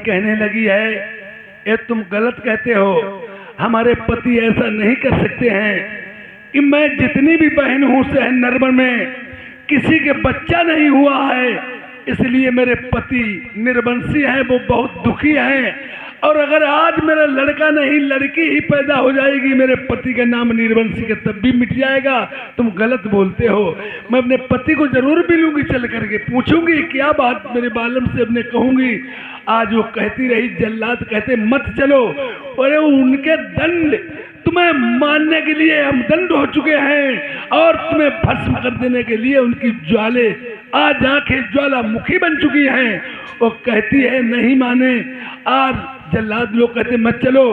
कहने लगी है, ये तुम गलत कहते हो, हमारे पति ऐसा नहीं कर सकते हैं कि मैं जितनी भी बहन हूँ शहर नरबर में किसी के बच्चा नहीं हुआ है, इसलिए मेरे पति निर्वंशी हैं, वो बहुत दुखी हैं। और अगर आज मेरा लड़का नहीं लड़की ही पैदा हो जाएगी, मेरे पति का नाम निर्वंशी का तब भी मिट जाएगा। तुम गलत बोलते हो। मैं अपने पति को जरूर मिलूंगी, चल करके पूछूंगी क्या बात, मेरे बालम से अपने कहूंगी। आज वो कहती रही, जल्लाद कहते मत चलो, अरे उनके दंड तुम्हें मानने के लिए हम दंड हो चुके हैं और तुम्हें भस्म कर देने के लिए उनकी ज्वाले आज आंखें ज्वालामुखी बन चुकी हैं। वो कहती है नहीं माने। आज जल्लाद लोग कहते मत चलो।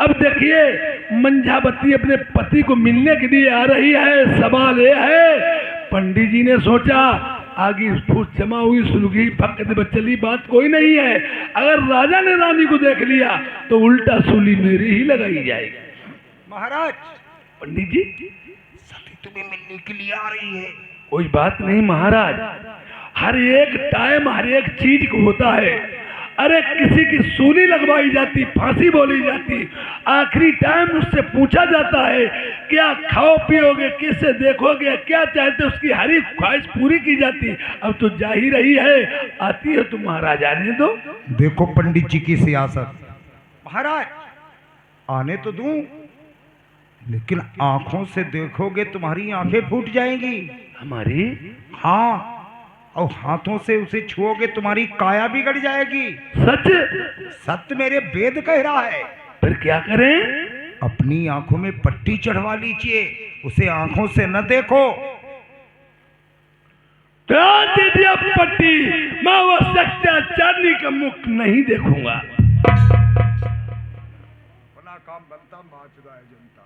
अब देखिए मंझावती अपने पति को मिलने के लिए आ रही है। सवाल ये है, पंडित जी ने सोचा आगे फूट जमा हुई, सुलगी फक चली, बात कोई नहीं है। अगर राजा ने रानी को देख लिया तो उल्टा सूली मेरी ही लगाई जाएगी। महाराज, पंडित जी सती तुम्हें मिलने के लिए आ रही है। कोई बात नहीं महाराज, हर एक टाइम हर एक चीज को होता है। अरे किसी की सूली लगवाई जाती, फांसी बोली जाती, आखिरी टाइम उससे पूछा जाता है क्या खाओ पियोगे, किससे देखोगे, क्या चाहते, उसकी हर एक ख्वाहिश पूरी की जाती। अब तो जा ही रही है, आती है तो महाराज आने दो। देखो पंडित जी की सियासत। महाराज आने तो दूं, लेकिन आंखों से देखोगे तुम्हारी आंखें फूट जाएंगी। हमारी? हाँ, और हाथों से उसे छुओगे तुम्हारी काया बिगड़ जाएगी। सच? सत्य मेरे वेद कह रहा है। फिर क्या करें? अपनी आंखों में पट्टी चढ़वा लीजिए, उसे आंखों से न देखो। दे दिया पट्टी, मैं वो सत्याचारनी का मुख नहीं देखूंगा। बना काम बनता माचदा है जनता।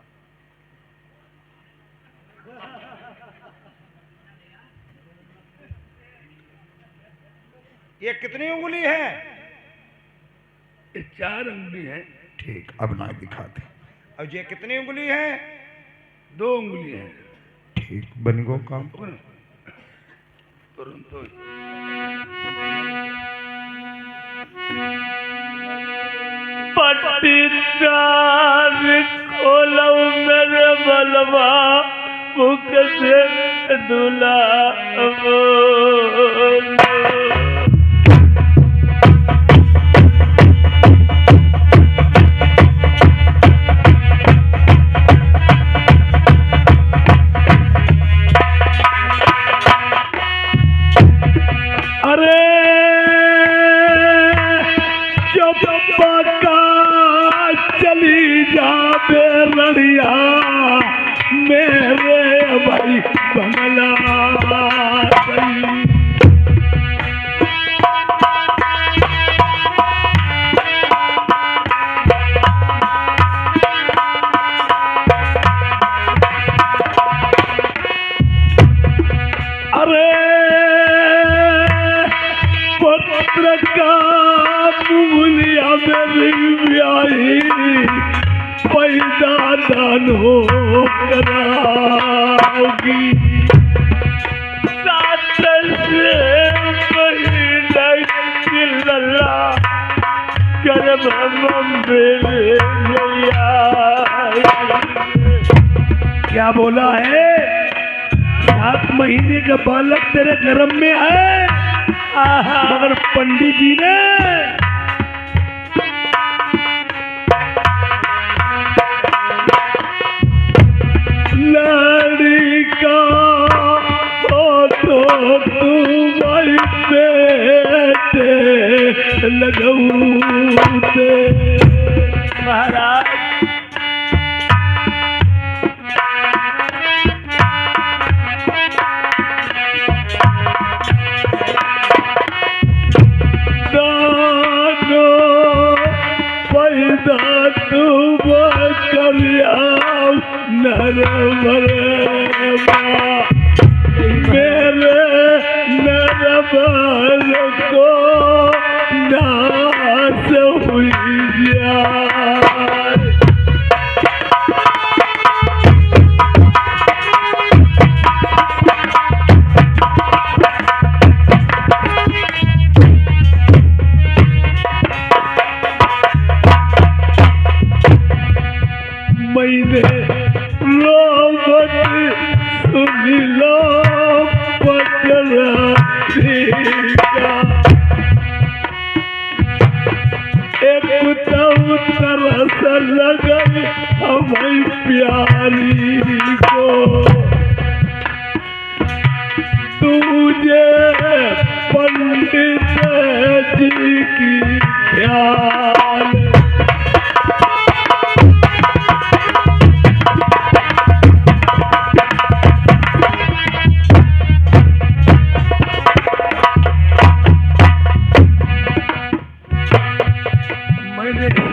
ये कितनी उंगली है? ये 4 उंगली है। ठीक, अब ना दिखाते। अब ये कितनी उंगली है? 2 उंगली है। ठीक, बन गो काम। तुरंत पट्टीदार खोलो मेरे बलवा, मुख से दूल्हा मेरे भाई बंगला अरे पुत्र का मुलिया मेरी ब्याही पैदा दान हो कराओगी। क्या बोला है? 7 महीने का बालक तेरे गर्भ में है, मगर पंडित जी ने लड़का हो तो तुम्हारी बेटे लगौते। महाराज दानो पैदा तुम करिया नरवरवा बार को नास हुई जाए। मैंने रोबत सुन लो पटरा का एक तरस लगन हमें प्यारी को तुझे पंडित जी की ख्याल।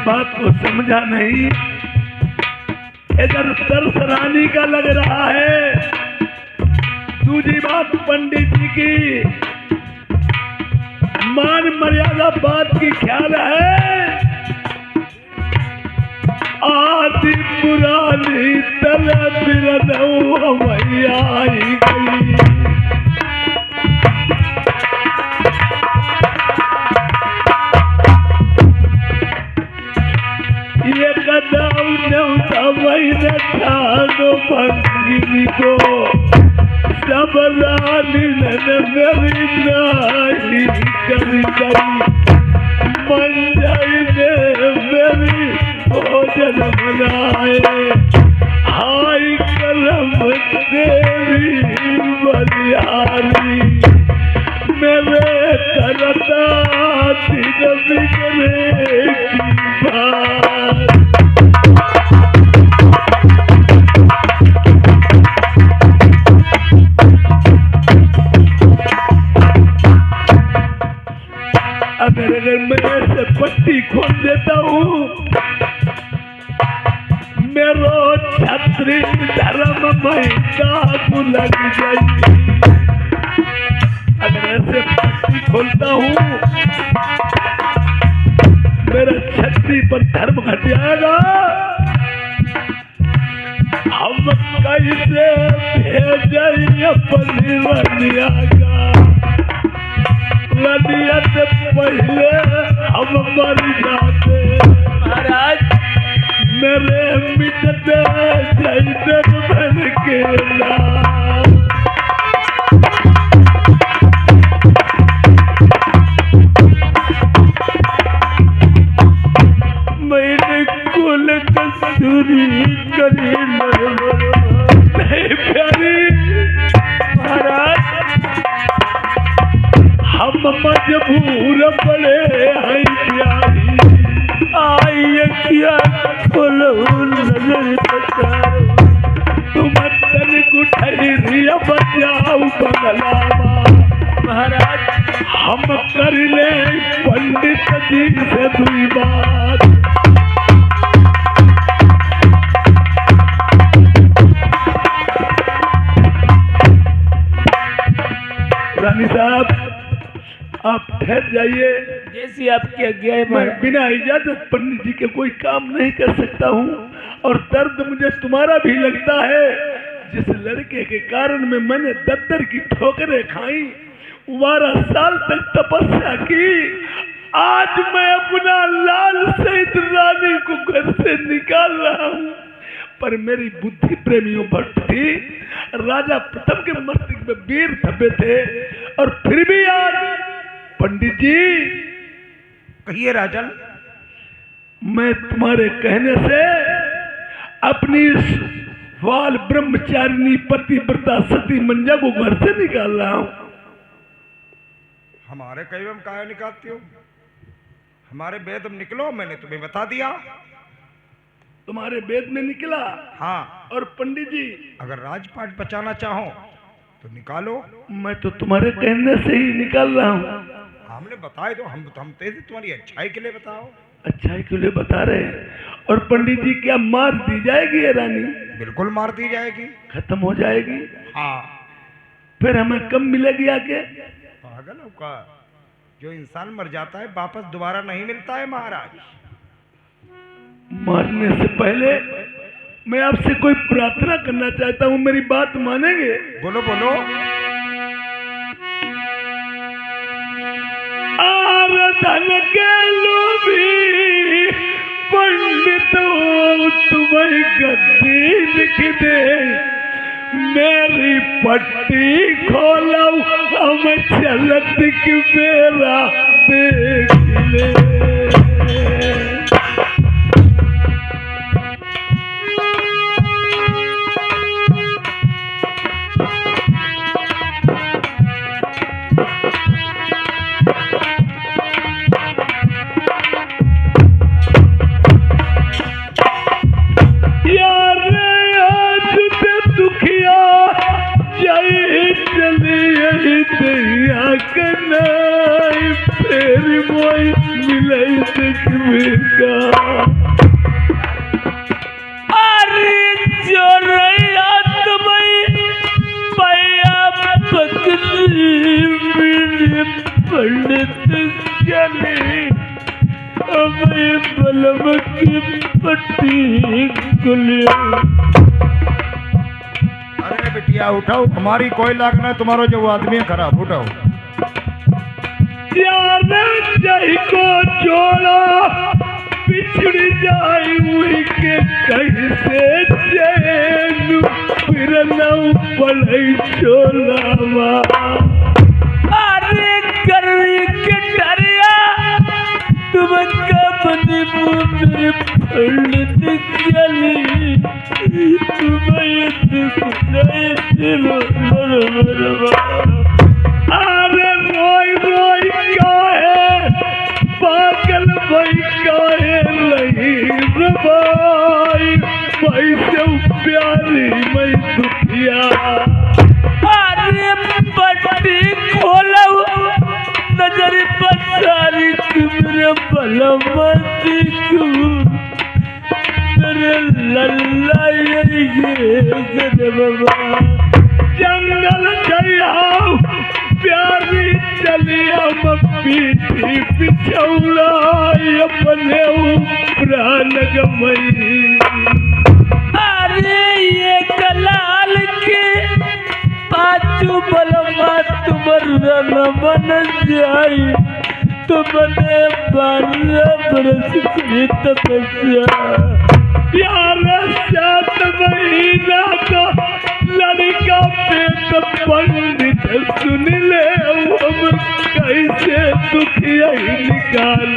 बात को समझा नहीं, इधर तरस रानी का लग रहा है। दूसरी बात पंडित जी की मान मर्यादा बात की ख्याल है। आदि पुरानी तल बिरदऊ मैया आई गई। ये कदम मैंने ठानो भंगिनी को सब रानी ने मेरी नाही करी मन जाई ने मेरी भोजन बनाए। हाय कलम देवी बलिहारी मेरे करता दिन बिगड़े की बात। अगर मैं ऐसे पट्टी खोल देता हूँ मेरो छत्री धर्म महिला लग जाएगी। अगर ऐसे पट्टी खोलता हूँ मेरा छत्री पर धर्म घट जाएगा। हम कैसे भेजे अपनी रनिया का रनिया से पहले हम मर जाते। महाराज मेरे मिटते जैसे बन के मैंने कुल कसूरी करी नहीं प्यारी। महाराज हम मजबूर पड़े हैं प्यारी। आई क्या खोलो नजर पचाओ तुम तन गुठरिया बचाओ बंगलावा। महाराज हम कर ले पंडित जी से दुई बात। रानी साहब आप ठहर जाइए। जैसी आपकी आज्ञा है। मैं बिना इजाजत पंडित जी के कोई काम नहीं कर सकता हूँ और दर्द मुझे तुम्हारा भी लगता है। जिस लड़के के कारण में मैंने दद्दर की ठोकरें खाई 12 साल तक तपस्या की, आज मैं अपना लाल सहित रानी को घर से निकाल रहा हूँ। पर मेरी बुद्धि प्रेमियों भट्ट थी। राजा प्रथम के मस्तिष्क में वीर धब्बे थे और फिर भी आज पंडित जी कहिए राजन। मैं तुम्हारे कहने से अपनी वाल ब्रह्मचारिणी पतिव्रता सती मंजा को घर से निकाल रहा हूं। हमारे कई में काहे निकालती हो? हमारे वेद में निकलो, मैंने तुम्हें बता दिया। तुम्हारे वेद में निकला? हाँ। और पंडित जी अगर राजपाट बचाना चाहो तो निकालो। मैं तो तुम्हारे कहने से ही निकाल रहा हूँ। हमने बताए तो हम तेजी तुम्हारी अच्छाई के लिए बताओ। अच्छाई के लिए बता रहे हैं। और पंडित जी क्या मार दी जाएगी ये रानी? बिल्कुल मार दी जाएगी, खत्म हो जाएगी। हाँ। फिर हमें कम मिलेगी आगे? पागल हो का? जो इंसान मर जाता है वापस दोबारा नहीं मिलता है महाराज। मरने से पहले मैं आपसे कोई प्रार्थना करना चाहता हूँ, मेरी बात मानेंगे? बोलो बोलो। आराधन के लोभी पंडित तुम्हें गद्दी लिख दे, मेरी पट्टी खोलो हम चलत की मेरा देख ले। अरे बिटिया उठाओ, हमारी कोई लाग ना, तुम्हारो जो आदमी है खराब, उठाओ। जय को जोड़ा पिछड़ी जाई हुई के कहीं से चैन फिर न पड़े चोलावा। अरे गर्मी के डरिया तुम कब मेरे पंडित चली, तुम्हें दुख नहीं अरे रोई रोई काहे पागल भाई काहे नहीं रबाई, भाई से प्यारी मैं दुखिया। अरे पट्टी खोलो नजर पसारी मेरे बलमती को, मेरे लल्ला ये बाबा जंगल जाओ प्यारी चलिया पीठी पिछौला अपने प्राण गमई। अरे ये कलाल के पाचू बलमा तुम्हारा न बन जाई, तुमने 12 बरस की तपस्या, प्यार 7 महीना का लड़का पेट पंडित सुन ले हम कैसे दुखिया निकाल।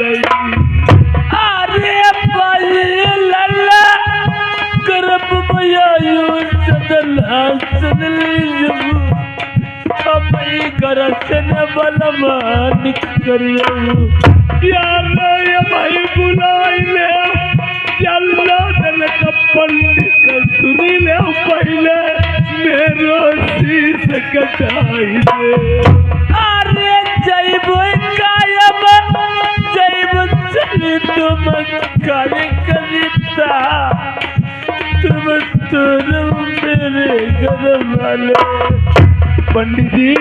अरे लल्ला गर्भ में सदन सुन लीजिए, करसन बलमान करियो यार भाई बुलाई ले चल्ला दल का पंडित सुनी ले पहले मेरो शीश कटाई दे। अरे जैब कायम जैब चली तुम कार्य करिता, तुम मेरे घर वाले। पंडित जी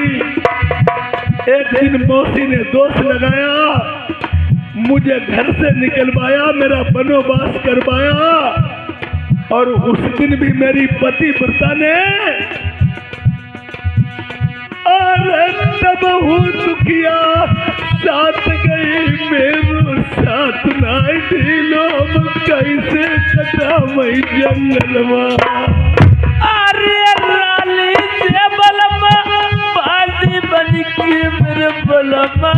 एक दिन मौसी ने दोष लगाया, मुझे घर से निकलवाया, मेरा वनवास करवाया, और उस दिन भी मेरी पतिव्रता ने अरे तब दुखिया साथ गई मेरो साथ ना ढीलो कैसे कटा मैं जंगलवा। अरे राली से बलमा बाजी बन के मेरे बलमा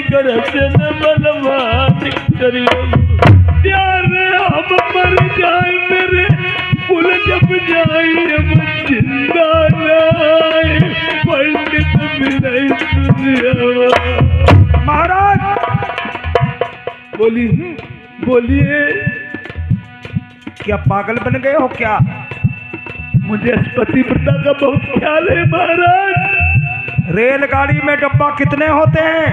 घर से न बलमा करियो यार हम मर जाए मेरे फूल जब जाए हम जिंदा लाए पंडित मिलाई दुनिया। महाराज बोलिए क्या पागल बन गए हो क्या? मुझे पतिव्रता का बहुत ख्याल है महाराज। रेलगाड़ी में डब्बा कितने होते हैं?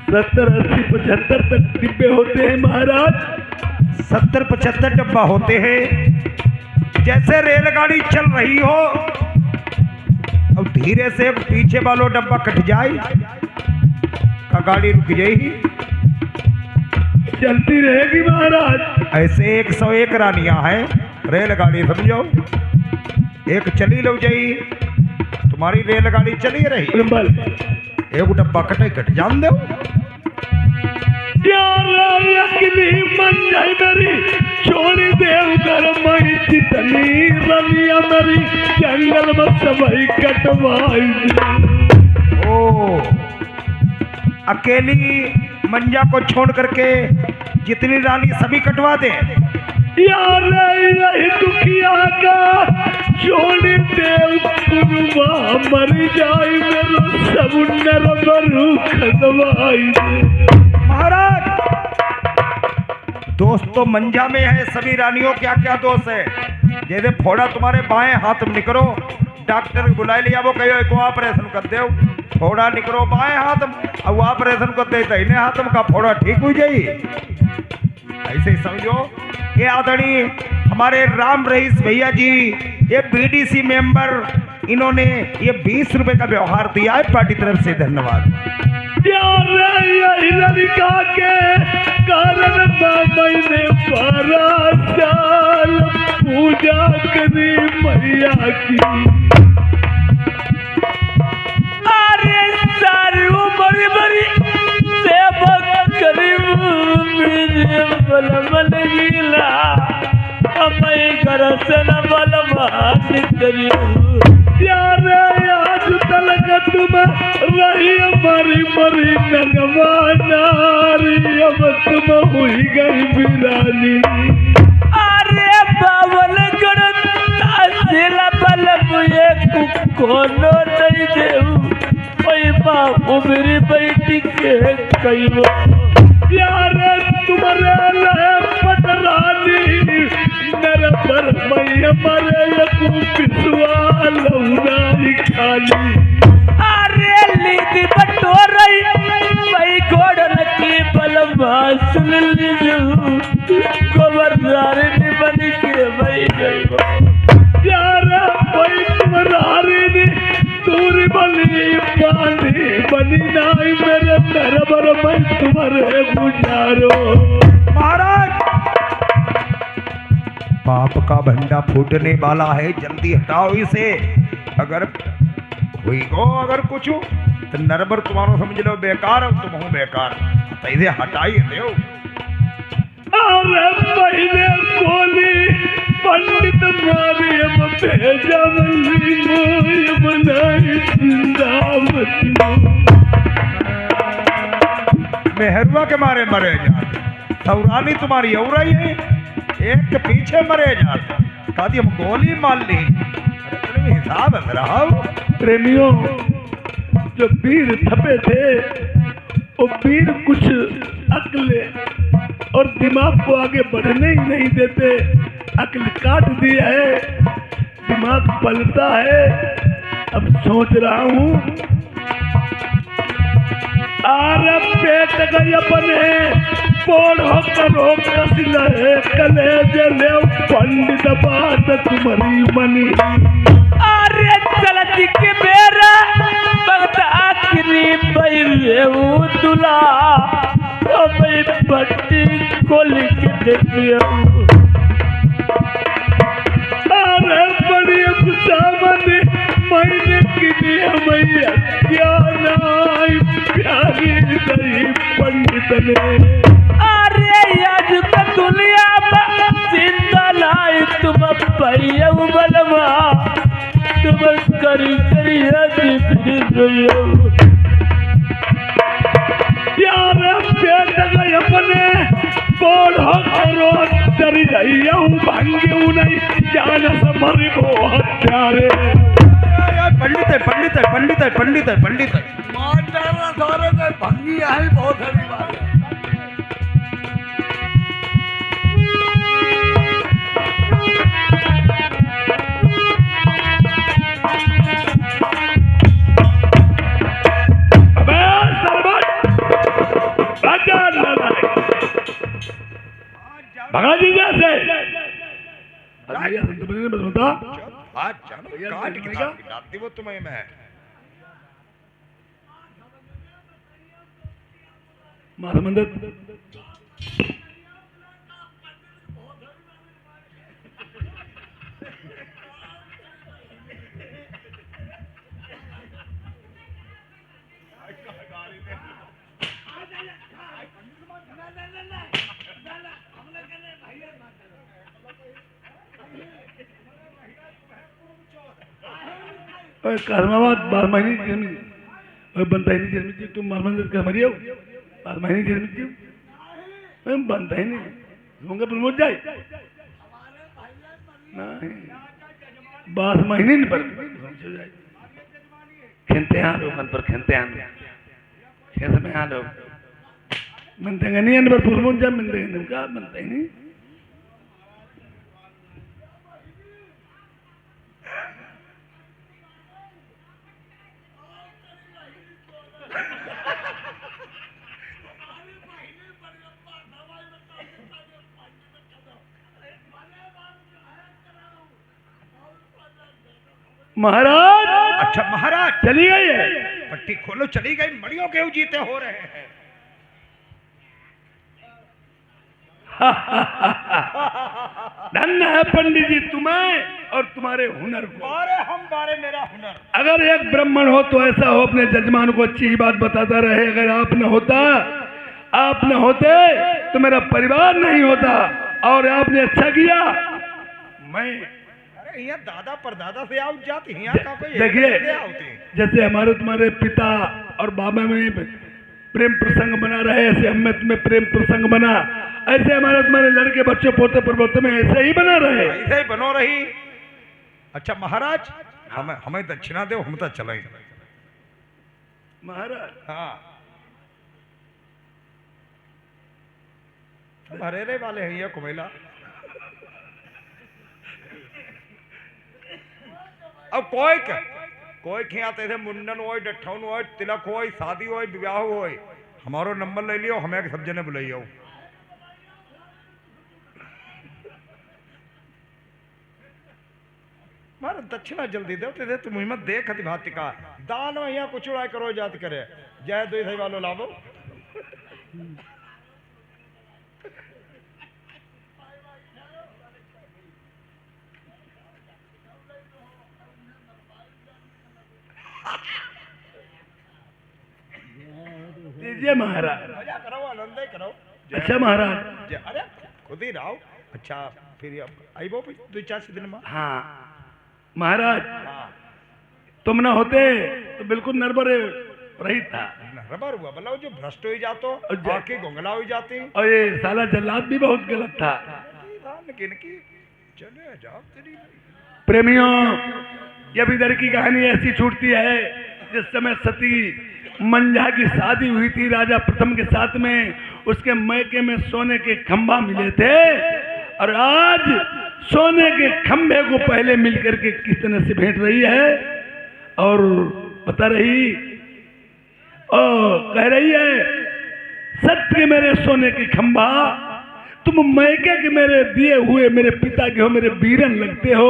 70, 80, 75 तक डिब्बे होते हैं महाराज। 70-75 डब्बा होते हैं। जैसे रेलगाड़ी चल रही हो, अब धीरे से पीछे वालो डब्बा कट जाए का गाड़ी रुक जाएगी, चलती रहेगी महाराज। ऐसे 101 रानियां हैं रेलगाड़ी, समझो एक चली लो जाई, तुम्हारी रेलगाड़ी चली रही, एक डब्बा कटे कट जान दो। अकेली मन जाए मेरी, छोड़ देव घर मई जितनी रनिया मेरी, जंगल में सबई कटवाई। ओ अकेली मंजा को छोड़ करके जितनी रानी सभी कटवा दे। यार यही दुखिया का छोड़ देव कुरबा मर जाए मेरा सब नरबरू खदवाई। महाराज दोस्त तो मंजा में है, सभी रानियों क्या क्या दोष है। जैसे फोड़ा तुम्हारे बाएं हाथ में निकलो, डॉक्टर बुला लिया, वो कहो एक ऑपरेशन कर दे, फोड़ा निकलो बाएं हाथ में, अब ऑपरेशन कर दे दाहिने हाथ में का फोड़ा ठीक हो जाए। ऐसे ही समझो ये आदरणीय हमारे राम रईस भैया जी, ये बीडीसी मेंबर, इन्होंने ये 20 रुपए का व्यवहार दिया है, पार्टी तरफ से धन्यवाद। लड़का के कारण मैंने 12 साल पूजा करी मैया की। अरे सारी उम्र बड़ी सेवा करी मेरे बलमन गीला, मैं घर से न बलमान करी। यार आज तलक तुम रही मरी मरी नगवानारी, अब तुम हुई गई बिरानी। अरे बावल गण तासिला बल मुझे कोनो नहीं देऊ, ओए बाबू मेरी बेटी के कहियो। यार तुम्हारे लय पटरानी नर पर मैया मरे यकू पिसवा लौनाई खाली। अरे लीदी बटोरई भाई घोड़न की बलमा सुन लीजू, गोबरदार ने बन के भाई गई। यार भाई तुम्हारी ने दूरी बनी पानी बनी नाई मेरे नरबर में तुम्हारे गुजारो। महाराज पाप का भंडा फूटने वाला है, जल्दी हटाओ इसे। अगर हुई गो अगर कुछ तो नरबर तुम्हारो समझ लो बेकार, तुम हो बेकार, तो इसे हटाई दो। अरे पहले बोली पंडित मारियम भेजा मल्ली मोय बनाई जिंदावती। मेहरुआ के मारे मरे जाते, सौरानी तुम्हारी औरई है, एक के पीछे मरे जाते, कहती हम गोली मार ली। हिसाब है रहा। प्रेमियों, जो वीर थपे थे वो वीर कुछ अक्ल और दिमाग को आगे बढ़ने ही नहीं देते, अक्ल काट दी है, दिमाग पलता है। अब सोच रहा हूँ आर पेट गई अपने पोढ़ो करो कसिल है कले जले पंडित बात तुम्हारी मनी। अरे चलत के बेरा आखिरी बैले दुला पट्टी को लिख दे। अरे बड़ी सामने मैंने किनी मैया क्या नाई प्यारी गई पंडित ने। अरे आज का दुनिया जिंदा लाई तुम पैया बलवा, तुम करी करी यार पेट गए अपने पोढ़ो करो डरी रही भांगे नहीं जान समरी वो हत्यारे। पंडित है पंडित है पंडित है पंडित है पंडित है मांडारा सारे में भंगी आई बहुत हरी बात है। भगा जी जैसे हाथ जानो भैया, काट देखने के का? डालती वो तुम्हें मैं। महामंदिर कर्माबाद 12 महिने जन्मी बनता ही नहीं जन्मी तुम महामंदिर का मरियो 12 महिने जन्मी बनता ही नहीं होंगे प्रमोद जाए नहीं 12 महीने नहीं पर खेलते हैं लोग मन पर खेलते हैं खेल में यहाँ लोग मनते नहीं अन पर प्रमोद जाए मनते नहीं क्या बनता ही नहीं महाराज अच्छा महाराज चली गई है पट्टी खोलो, चली गई, मड़ियों के जीते हो रहे हैं। धन्य है पंडित जी तुम्हें और तुम्हारे हुनर को। बारे मेरा हुनर। अगर एक ब्राह्मण हो तो ऐसा हो अपने जजमान को अच्छी ही बात बताता रहे। अगर आप न होते तो मेरा परिवार नहीं होता। और आपने अच्छा किया। मैं यहाँ दादा परदादा से आओ जाती यहाँ का कोई देखिए जैसे हमारे तुम्हारे पिता और बाबा में प्रेम प्रसंग बना रहे, ऐसे हमें तुम्हें प्रेम प्रसंग बना, ऐसे हमारे तुम्हारे लड़के बच्चे पोते परपोते में ऐसे ही बना रहे, ऐसे ही बनो रही। अच्छा महाराज हमें दक्षिणा दो, हम तो चले महाराज। हाँ हरेरे वाले हैं ये कुमेला। अब कोई खियाते थे मुंडन हो, डठौन हो, तिलक हो, शादी हो, विवाह हो, हमारो नंबर ले लियो, हमें सब जने बुलाइयो। मारे दक्षिणा जल्दी दो ते तुम हिम्मत देख हती भाती का दान में यहाँ कुछ उड़ाई करो जात करे जय दो सही वालो लाभो। दीजिए महाराज। मजा करो, आनंद ही करो। अच्छा महाराज। अरे खुद ही रहो। अच्छा फिर आई वो 2-4 दिन में। हाँ महाराज हाँ तुम न होते तो बिल्कुल नरबर रही था। नरबर हुआ बोला जो भ्रष्ट हो जातो, आंखें गोंगला हो जाती। और ये साला जल्लाद भी बहुत गलत था। चले जाओ तेरी प्रेमियों, ये इधर की कहानी ऐसी छूटती है जिस समय सती मंझा की शादी हुई थी राजा प्रथम के साथ में, उसके मैके में सोने के खंभा मिले थे। और आज सोने के खंभे को पहले मिलकर के किस तरह से भेंट रही है और बता रही कह रही है सत्य मेरे सोने के खंभा, तुम मैके के मेरे दिए हुए मेरे पिता के हो, मेरे वीरन लगते हो।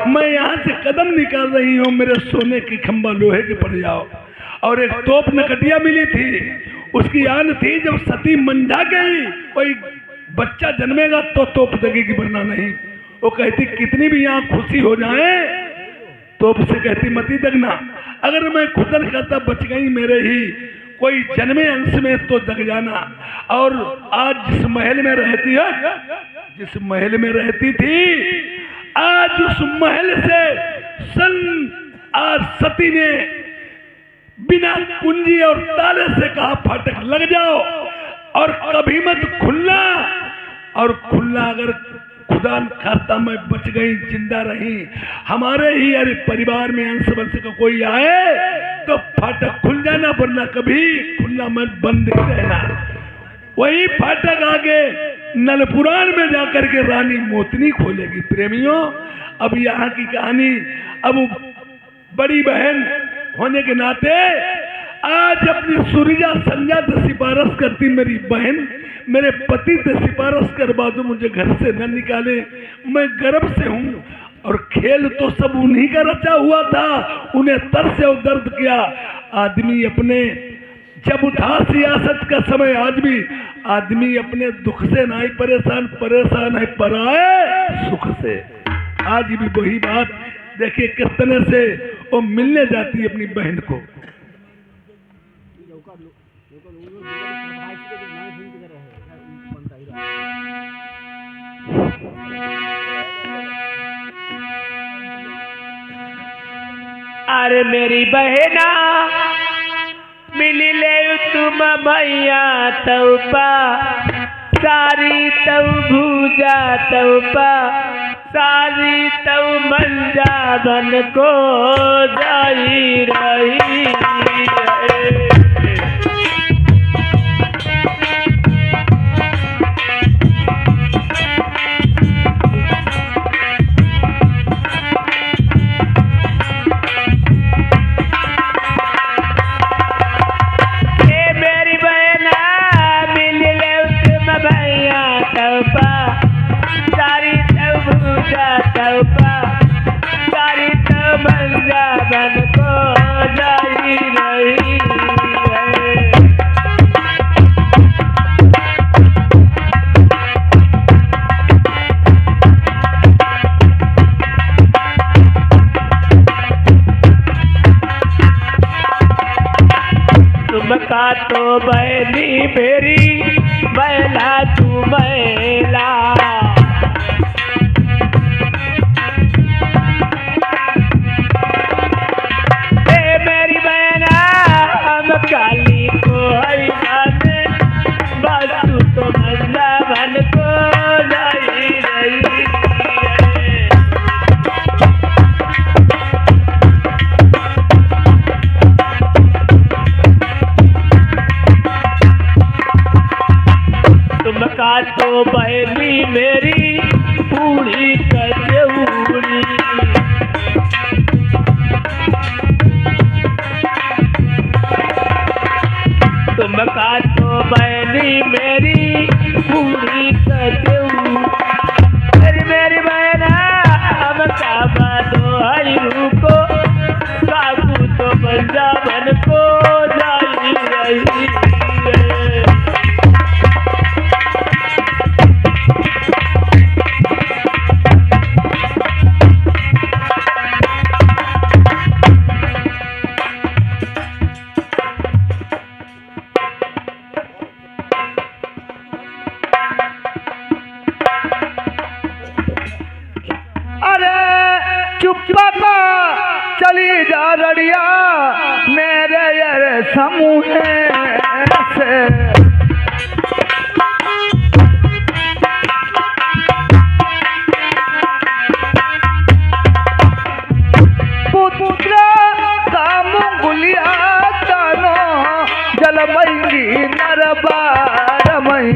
मैं यहाँ से कदम निकाल रही हूँ, मेरे सोने के खंभा लोहे के पड़ जाओ। और एक तोप नकटिया मिली थी, उसकी आन थी जब सती मंझा गई कोई बच्चा जन्मेगा तो तोप दगेगी वरना नहीं। वो कहती कितनी भी यहाँ खुशी हो जाए तोप से कहती मती दगना, अगर मैं खुदर खाता बच गई मेरे ही कोई जन्मे अंश में तो दग जाना। और आज जिस महल में रहती है, जिस महल में रहती थी, आज उस महल से आज सती ने बिना कुंजी और ताले से कहा फाटक लग जाओ और कभी मत खुलना। और खुलना अगर खुदा खाता मैं बच गई जिंदा रही, हमारे ही अरे परिवार में अंश वंश का कोई आए तो फाटक खुल जाना, वरना कभी खुलना मत, बंद ही रहना। वही फाटक आगे नलपुराण में जाकर के रानी मोतनी खोलेगी। प्रेमियों, अब यहाँ की कहानी, अब बड़ी बहन होने के नाते आज अपनी सुरिजा संजा से सिफारिश करती, मेरी बहन मेरे पति से सिफारिश करवा दो, मुझे घर से न निकाले, मैं गर्भ से हूँ। और खेल तो सब उन्हीं का रचा हुआ था, उन्हें तरस और दर्द किया। आदमी अपने जब उठा सियासत का समय, आज भी आदमी अपने दुख से ना ही परेशान, परेशान है पराए सुख से। आज भी वही बात देखिए किस तरह से वो मिलने जाती है अपनी बहन को। अरे मेरी बहना मिली ले तुम भैया तौपा, सारी तव भूजा तौपा, सारी तव मंजा बन को जाई रही है। तुमका तो बहनी मेरी बैला तू बैला, मेरी बहना हम काली को हरियाने, बस तू तो मंदा बन को जाई रही है। तुमका तो बहनी मेरी पूरी कचौड़ी, तुमका तो बहनी मेरी पूरी कचौड़ी। मेरी बहना हम काबा दो हरी को, काबू तो बंजा बन को जाई रही है। चली जा रड़िया मेरे यार समूह से, पुत्र काम गुलिया तानो जलमई नरबारमई,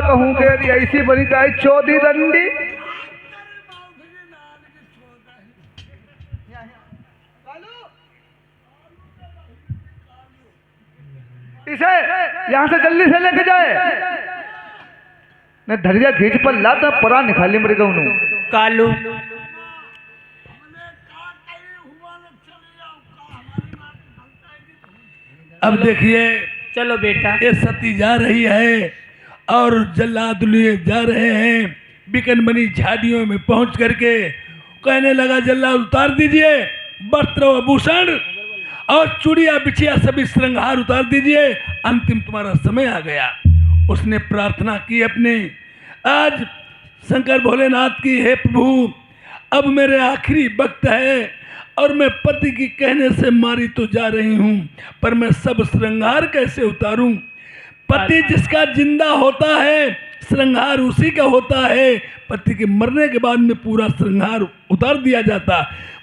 कहूँ के ऐसी बनी चाहे चौधी रंडी, इसे यहाँ से जल्दी से लेके जाए, न धरिया खींच पर ला तो परा निकाली मरेगा उन्होंने। कालू अब देखिए, चलो बेटा, ये सती जा रही है और जल्लाद लिए जा रहे हैं। बिकनमनी झाड़ियों में पहुंच करके कहने लगा जल्लाद उतार दीजिए वस्त्र व भूषण और चूड़िया बिछिया सभी श्रृंगार उतार दीजिए, अंतिम तुम्हारा समय आ गया। उसने प्रार्थना की अपने, आज शंकर भोलेनाथ की, हे प्रभु अब मेरे आखिरी वक्त है और मैं पति की कहने से मारी तो जा रही हूँ, पर मैं सब श्रृंगार कैसे उतारूं? पति जिसका जिंदा होता है श्रृंगार उसी का होता है, पति के मरने के बाद में पूरा श्रृंगार उतार दिया जाता।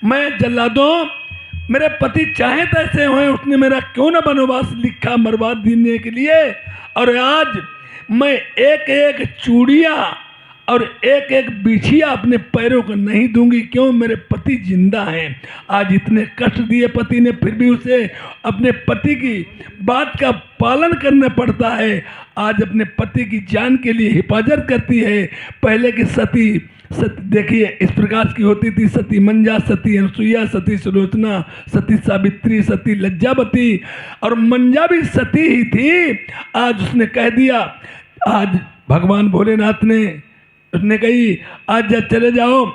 मैं जल्लादों, मेरे पति चाहे तैसे हुए, उसने मेरा क्यों ना वनवास लिखा मरवा देने के लिए, और आज मैं एक एक चूड़िया और एक एक बिछिया अपने पैरों को नहीं दूंगी, क्यों? मेरे पति जिंदा हैं। आज इतने कष्ट दिए पति ने, फिर भी उसे अपने पति की बात का पालन करना पड़ता है। आज अपने पति की जान के लिए हिफाजत करती है। पहले की सती देखिए इस प्रकार की होती थी, सती मंजा, सती अनुसुईया, सती सुलोचना, सती सावित्री, सती लज्जावती, और मंजा भी सती ही थी। आज उसने कह दिया, आज भगवान भोलेनाथ ने उसने कही आज चले जाओ,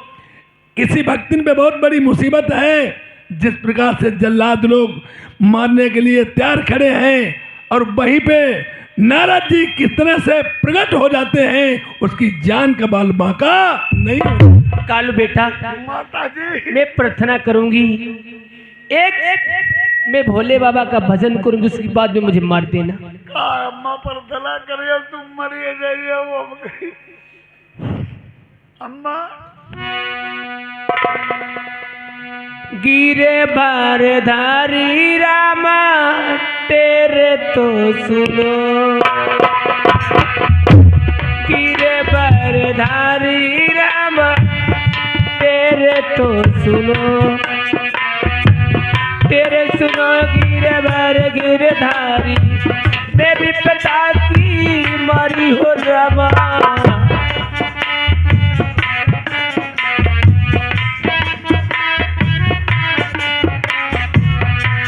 किसी भक्तिन पे बहुत बड़ी मुसीबत है। जिस प्रकार से जल्लाद लोग मारने के लिए तैयार खड़े हैं और वहीं पे नारद जी किस तरह से प्रकट हो जाते हैं, उसकी जान का बाल बांका नहीं होता। कालू बेटा, माता जी मैं प्रार्थना करूंगी, एक मैं भोले बाबा का भजन करूंगी, उसके बाद में मुझे मार देना। अम्मा पर दला करिए, तुम मरिए जाइए वो अम्मा। गिरे बारधारी रामा तेरे तो सुनो, गिरे बारधारी रामा तेरे तो सुनो, तेरे सुनो गिरे बार गिरधारी, मैं भी पता की मारी हो रामा।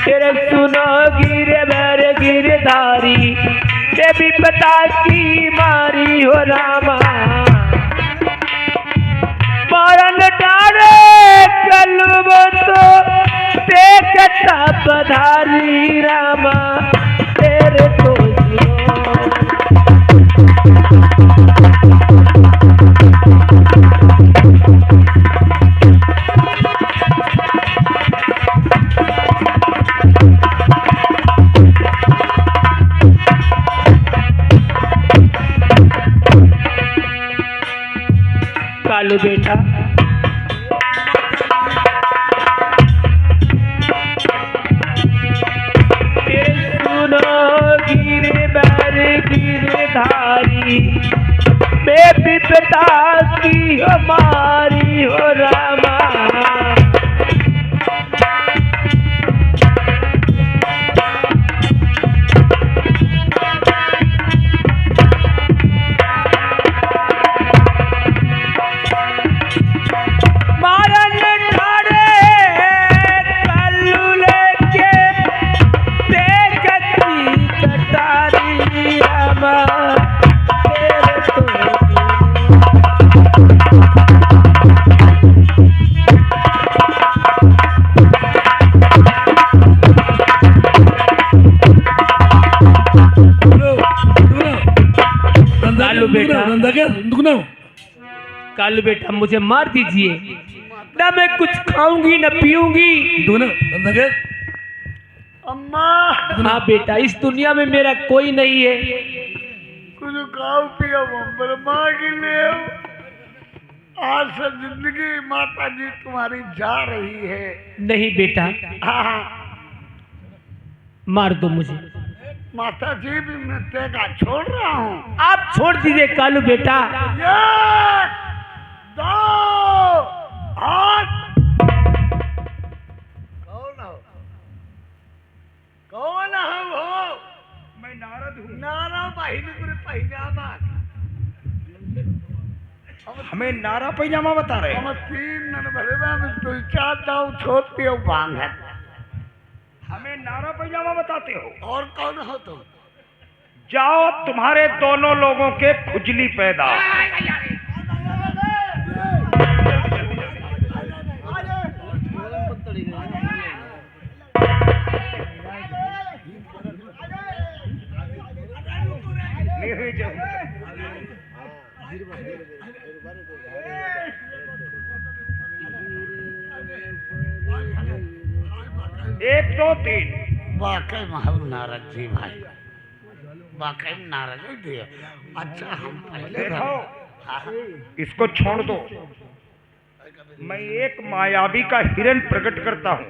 तेरे सुनो गिरधर गिरधारी, ये भी पता की मारी हो रामा। मारन डारे कलबो तो देखता पधारी रामा, तेरे तो कालू बेटा, सुनो गिरधर गिरधारी, मैं भी पिता की हमारी हो रामा। कालू बेटा मुझे मार दीजिए, ना मैं कुछ खाऊंगी ना पीऊंगी। अम्मा हाँ बेटा, इस दुनिया में मेरा कोई नहीं है। कुछ खाओ पियो माँ के लिए। आज से जिंदगी माता जी तुम्हारी जा रही है। नहीं बेटा, हाँ मार दो मुझे। माता जी भी मैं तेगा छोड़ रहा हूँ। आप छोड़ दीजिए कालू बेटा। दो हाथ। कौन हो? मैं नारद हूँ। नारा बाहिनी पूरे पैजामा। हमें नारा पैजामा बता रहे। हम तीन नन भरे में तुल चार जाओ छोड़ते हो बांग है। हमें नारा पैजामा बताते हो। और कौन हो तुम? जाओ, तुम्हारे दोनों लोगों के खुजली पैदा। 1 2 3। वाकई में हम नारद जी भाई, वाकई में नारद जी। अच्छा हम पहले देखो हाँ, इसको छोड़ दो, मैं एक मायावी का हिरन प्रकट करता हूँ,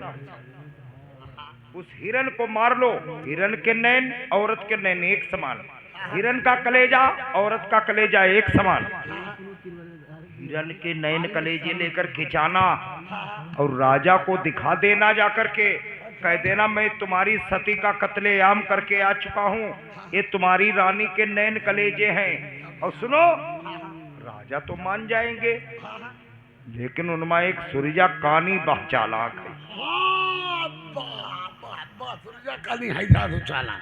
उस हिरन को मार लो। हिरन के नैन औरत के नैन एक समान, हिरन का कलेजा औरत का कलेजा एक समान। हिरन के नैन कलेजे लेकर खिंचाना और राजा को दिखा देना, जाकर के कह देना मैं तुम्हारी सती का कत्लेआम करके आ चुका हूँ, ये तुम्हारी रानी के नैन कलेजे हैं। और सुनो, राजा तो मान जाएंगे, लेकिन उनमें एक सुरजा कानी बह चालाक है। सुरजा कानी है जादू चाला,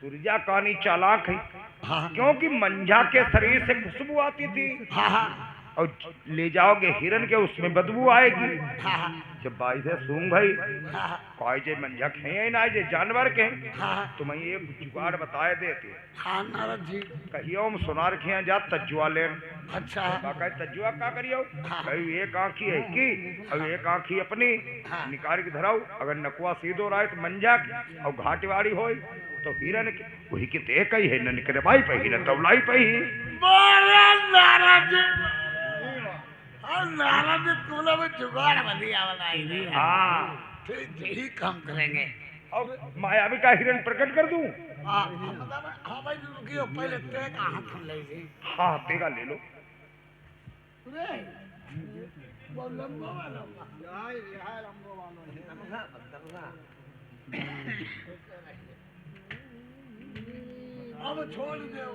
सुरजा कानी चालाक है, हाँ क्योंकि मंझा के शरीर से खुशबू आती थी, हाँ हाँ और ले जाओगे हिरन के उसमें बदबू आएगी। हाँ जब बाई से सूंघ भाई हाँ कहे जे मंझा खे ना जे जानवर के, हाँ तो मैं एक जुगाड़ बताए देते। हाँ नारद जी। कहियो हम सुनार खिया जा तजुआ ले, अच्छा बाका तजुआ का करियो, कही एक आंखी है की और एक आंखी अपनी निकाल के धराओ, अगर नकुआ सीधो रहा तो मंझा की और घाटीवाड़ी हो तो हिरन की वही के ते कही है न निकले भाई पही न तबलाई पही। नारद जी, नारद जी तुला में जुगाड़ बढ़िया बनाई दी। हाँ ठीक यही काम करेंगे। और मायावी का हिरन प्रकट कर दूं। हाँ भाई रुकियो, पहले ते का हाथ ले ली। हाँ तेगा ले लो। अब छोड़ दो।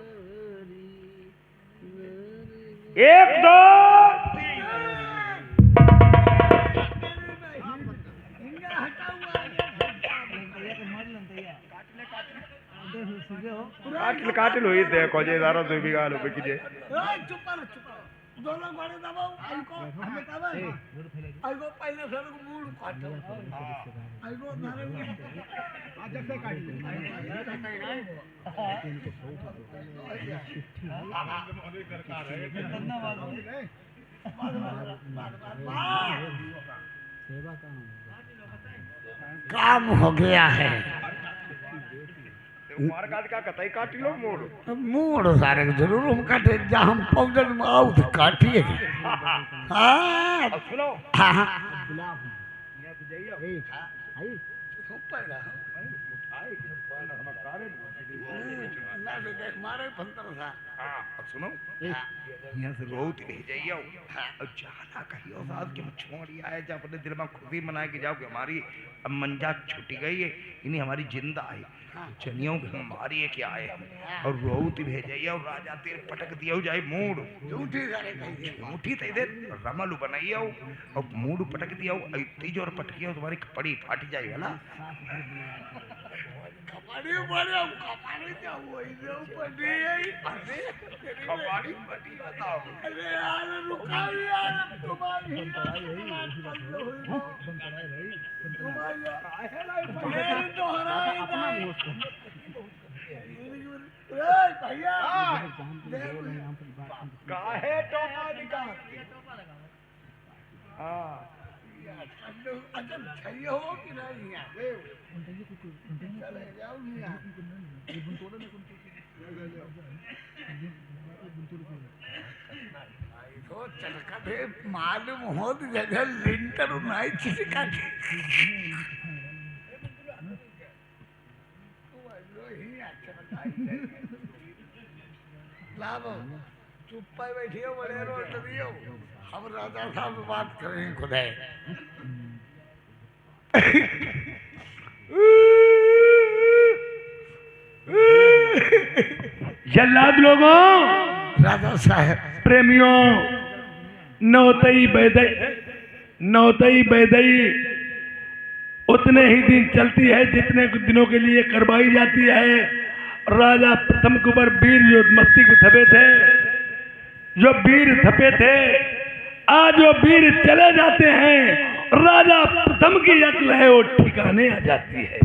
1 2 3। काट लो ये देखो जे दारो दो बिगा लो बिकी जे। चुप दोनों घोड़े दबाओ, आइको हमें दबाए, आइको पहले सर को मूड काटो, आइको नारे में आज से काट ले। काम हो गया है। मार काट का कतई काट लो मोड़। मूड सारे जरूर हम काटे, जहाँ हम पौधन में आओ तो काटिए। हाँ अब सुनो, हाँ हाँ मारे 15 था। हाँ अब सुनो, यहाँ से रोत ले जाइयो और जाना कहियो साहब कि छोड़ी आए जब अपने दिल में खुशी मनाए कि जाओ कि हमारी अब मंजा छुटी गई है, इन्हीं हमारी जिंदा है, चनियों की हमारी है क्या आए हम, और रोत भेजाइए और राजा तेरे पटक दिया जाए मूड झूठी थे इधर रमलू बनाइए और मूड पटक दिया तीज और पटकिया तुम्हारी कपड़ी फाटी जाएगा ना। कपाड़ी बड़े कपाड़ी क्या हुआ इधर ऊपर नहीं आई। कपाड़ी बड़ी बताओ। अरे यार रुका यार, तुम्हारी तुम्हारी तो हराई भैया काहे टोपा निकाल। हाँ अच्छा चाहिए हो कि नहीं है। चले जाओ तो चलका दे मालूम हो जगह लिंटर नहीं चिका लाभो चुप बैठिए बड़े रोट दियो, हम राजा साहब बात करेंगे खुदा। जल्लाद लोगों, राजा साहब प्रेमियों, नौतई बैदई उतने ही दिन चलती है जितने दिनों के लिए करवाई जाती है। राजा प्रथम के ऊपर वीर जो मस्ती को थपे थे, जो वीर थपे थे, आज वो वीर चले जाते हैं, राजा प्रथम की अक्ल है वो ठिकाने आ जाती है।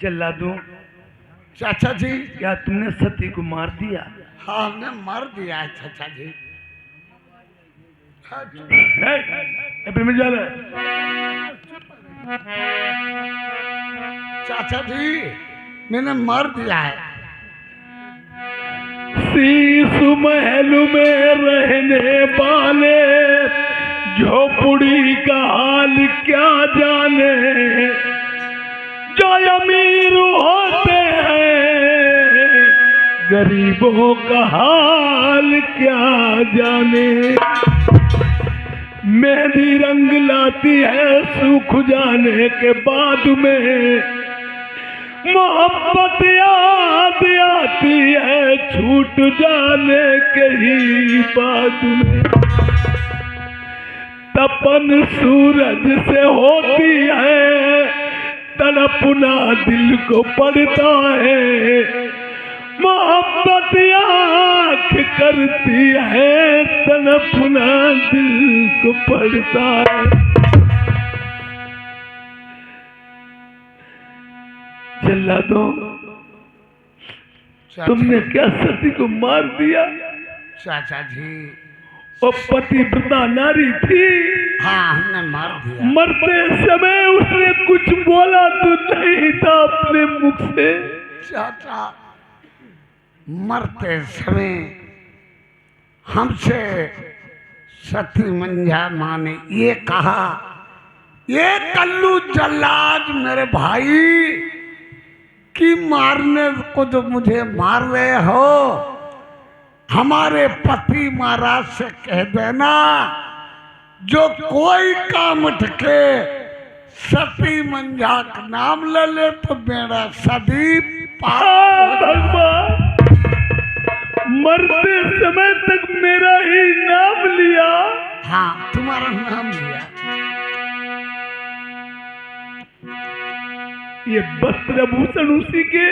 जल्लादों, चाचा जी क्या तुमने सती को मार दिया? हाँ हमने मार दिया है चाचा जी। हाँ, प्रेमी चाचा जी मैंने मर दिया है। शीश महल में रहने वाले झोपड़ी का हाल क्या जाने, जो अमीर होते हैं गरीबों का हाल क्या जाने। मेहंदी रंग लाती है सूख जाने के बाद में, मोहब्बत याद आती है छूट जाने के ही बाद में। तपन सूरज से होती है तड़पना दिल को पड़ता है, मोहब्बत आँख करती है तड़पना दिल को पड़ता है। चला दो तुमने क्या सती को मार दिया? चाचा जी वो पतिव्रता नारी थी, हाँ हमने मार दिया। मरते समय उसने कुछ बोला तो नहीं था अपने मुख से। चाचा मरते समय हमसे सती मंझा माँ ने ये कहा, ये कल्लू जल्लाद मेरे भाई कि मारने को जो मुझे मार रहे हो, हमारे पति महाराज से कह देना जो कोई काम उठके सती मंझा का नाम ले ले तो मेरा सदी पार। भगवान मरते समय तक मेरा ही नाम लिया। हाँ तुम्हारा नाम लिया। ये वस्त्र भूषण उसी के।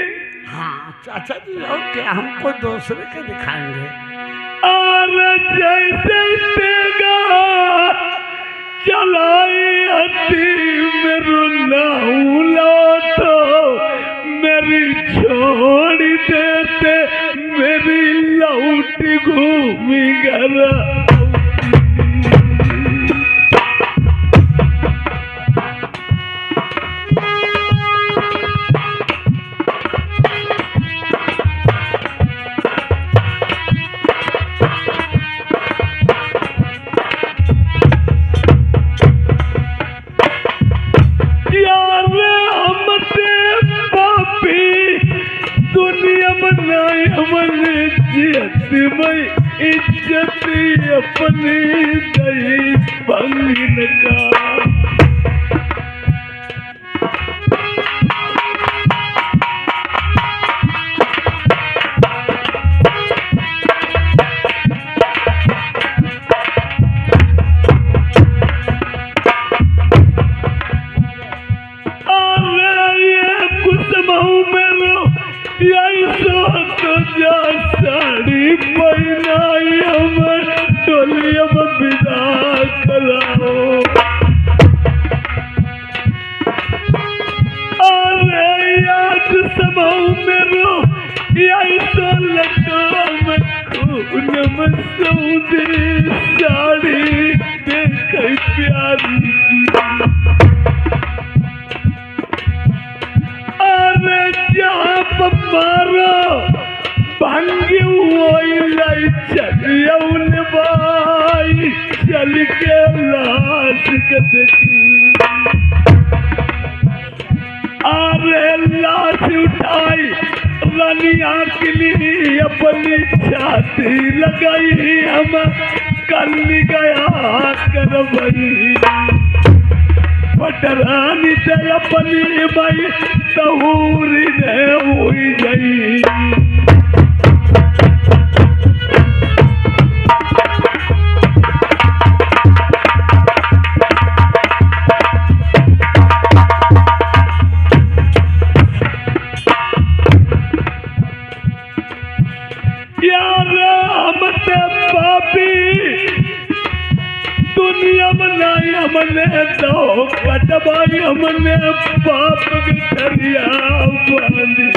हाँ चाचा जी और क्या हमको दूसरे के दिखाएंगे। और जैसे तेगा चलाई हती मेरू नाउला तो मेरी छोड़ देते मेरी लौट घूमी घर। इज्जत अपनी गई भंगिन का। साड़ी पहनाई हमर टोलिया में विदा कराओ। अरे याद समाओ मेरो यही तो लगा मैं खून में सऊदी साड़ी देख प्यारी। अरे जहाँ पर मारो भांगी वही लाई चलियौन बाई चल के लाश के देखी। अरे लाश उठाई रानिया के लिए अपनी छाती लगाई हम कल गया करवई। पटरानी से अपनी भाई तहूरी ने हुई गई। दुनिया बनाई हमने तो कटवाई हमने पाप करिया बांधी।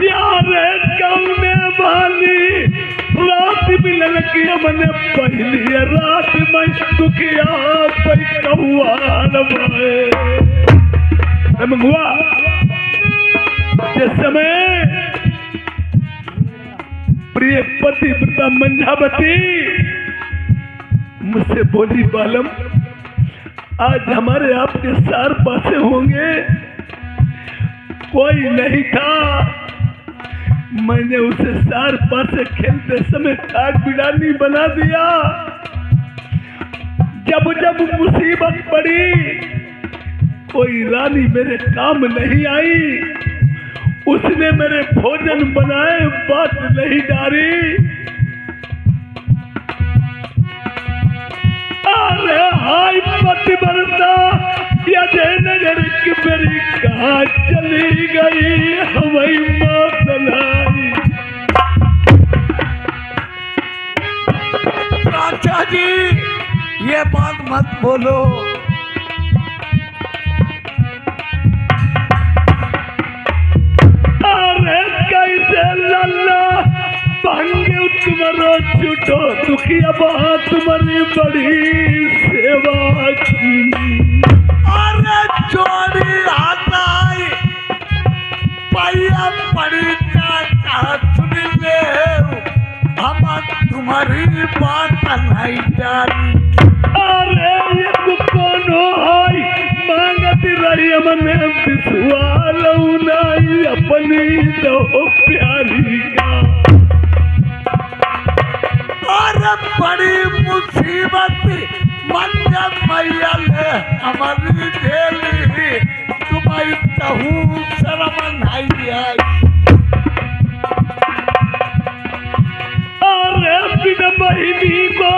यार समय हुआ जिस समय प्रिय पतिव्रता मंझावती मुझसे बोली, बालम आज हमारे आपके सार पासे होंगे, कोई नहीं था। मैंने उसे सार पासे खेलते समय काट बिडानी बना दिया। जब जब मुसीबत पड़ी कोई रानी मेरे काम नहीं आई, उसने मेरे भोजन बनाए बात नहीं डारी। अरे हाय पतिव्रता यदे नगर की मेरी कहाँ चली गई हमारी माँ सलाई। चाचा जी ये बात मत बोलो। अरे कैसे लल्ला भांगे तुम्हारो छूटो दुखिया बहा तुम्हारी बड़ी सेवा की। अरे चोरी हटाई पैया पड़ी चाचा सुन ले, हम तुम्हारी बात नहीं जानी। अरे ये तो कोनो हाय मांगती रही हमने विश्वाल नहीं अपनी दो प्यारी का। अरे बड़ी मुसीबत मंजा मैया ले हमारी जेली, तुम्हारी तहू शर्म नहीं आई। अरे बिना बहिनी को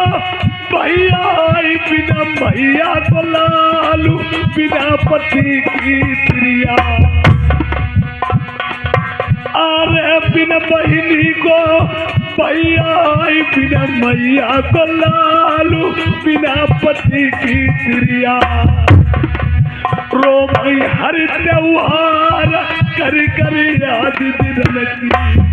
भैया आई, बिना भैया को लालू, बिना पति की प्रिया। अरे बिना बहिनी को भैया आई, बिना मैया को लालू, बिना पति की प्रिया। रोमई हर त्योहार कर कर याद दिलन की।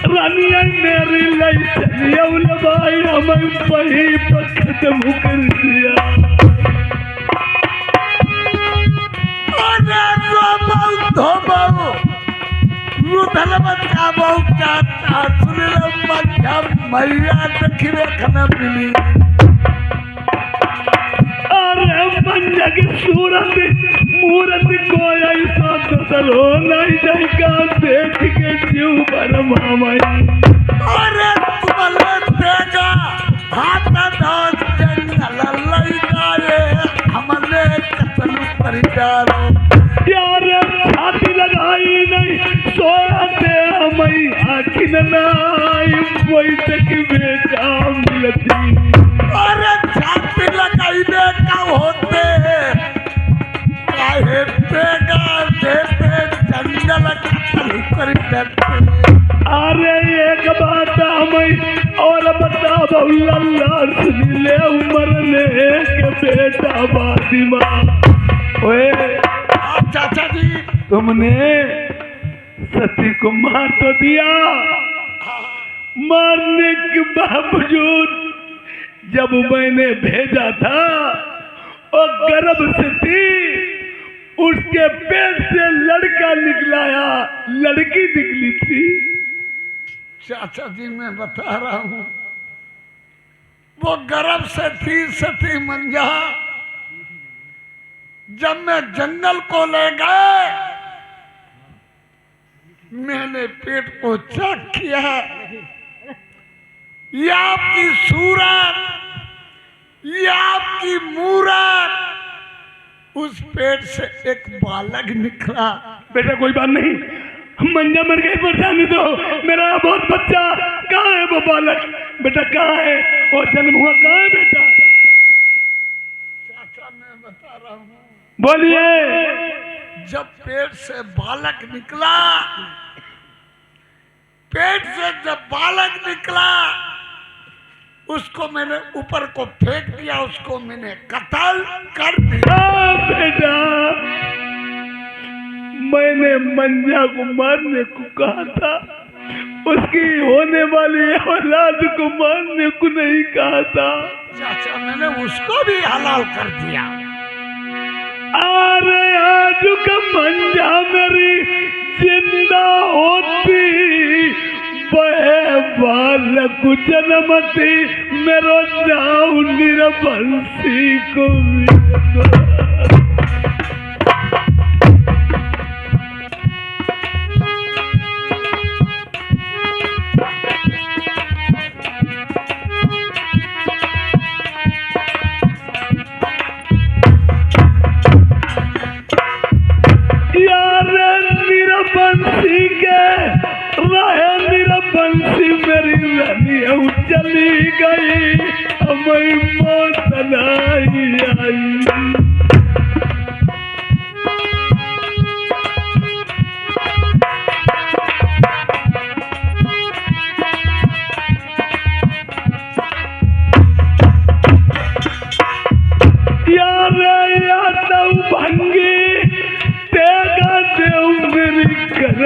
रानिया मेरी लाई चलिया भाई हमें वही पखत मुकर दिया। अरे रोबाऊ धोबाऊ रुधल बच्चा बहु चाचा सुन लो मजा मैया देखिए खाना मिली। अरे मंजा की सूरत मूरत को ऐसा दूसर हो नहीं जाएगा देख के जीव भर मामाई। अरे तुम्हारे देगा हाथ दांत जंगल लई जाए हमने कतल कर जारो। यार छाती लगाई नहीं सोया दे हमारी आखिन नाई वही तक बेटा मिलती। अरे छाती लगाई दे का होते काहे देगा देते जंगल कतल कर देते। अरे एक बात हमें और बता बहुल्ला सुन ले उम्र ने के बेटा बादिमा। ओए चाचा जी तुमने सती को मार तो दिया, मारने के बावजूद जब मैंने भेजा था और गर्भ से थी उसके पेट से लड़का निकलाया, लड़की निकली थी। चाचा जी मैं बता रहा हूं वो गर्भ से थी सती मंजा। जब मैं जंगल को ले गए मैंने पेट को चेक किया, ये आपकी सूरत, ये आपकी मूरत, उस पेट से एक बालक निकला। बेटा कोई बात नहीं, मंजा मर गई परेशानी दो, मेरा बहुत बच्चा कहाँ है वो बालक? बेटा कहाँ है वो जन्म हुआ कहाँ है बेटा? चाचा मैं बता रहा हूँ बोलिए। जब पेट से बालक निकला, पेट से जब बालक निकला उसको मैंने ऊपर को फेंक दिया, उसको मैंने कत्ल कर दिया। बेटा, मैंने मंजा को मारने को कहा था, उसकी होने वाली औलाद को मारने को नहीं कहा था। चाचा मैंने उसको भी हलाल कर दिया। अरे आज का मंजा मेरी जिंदा होती, वह बालक जन्मती, मेरो नाम निरबंसी को बंसी के रहे मेरा बंसी मेरी रानी चली गई, हमारी मौत नहीं आई।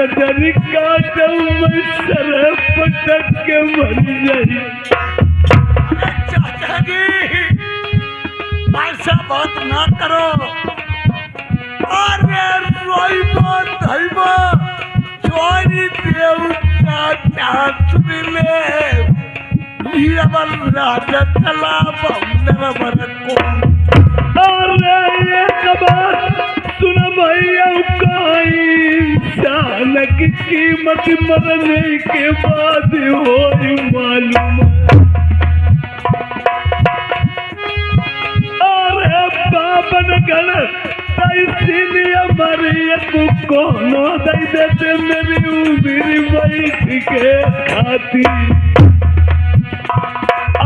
दरी का मैं सर पटक के मर जाई। चाचा जी ऐसा बात ना करो। अरे रोइबो धइबो चोरी देव चाचा सुनिले ये बल राजा चला बंदर बर को। अरे एक बात सुन भैया, इंसान की कीमत मरने के बाद हो मालूम। अरे बाबन गलत इसीलिए मरिया को कोनो दे देते, मेरी उम्र बैठ के खाती।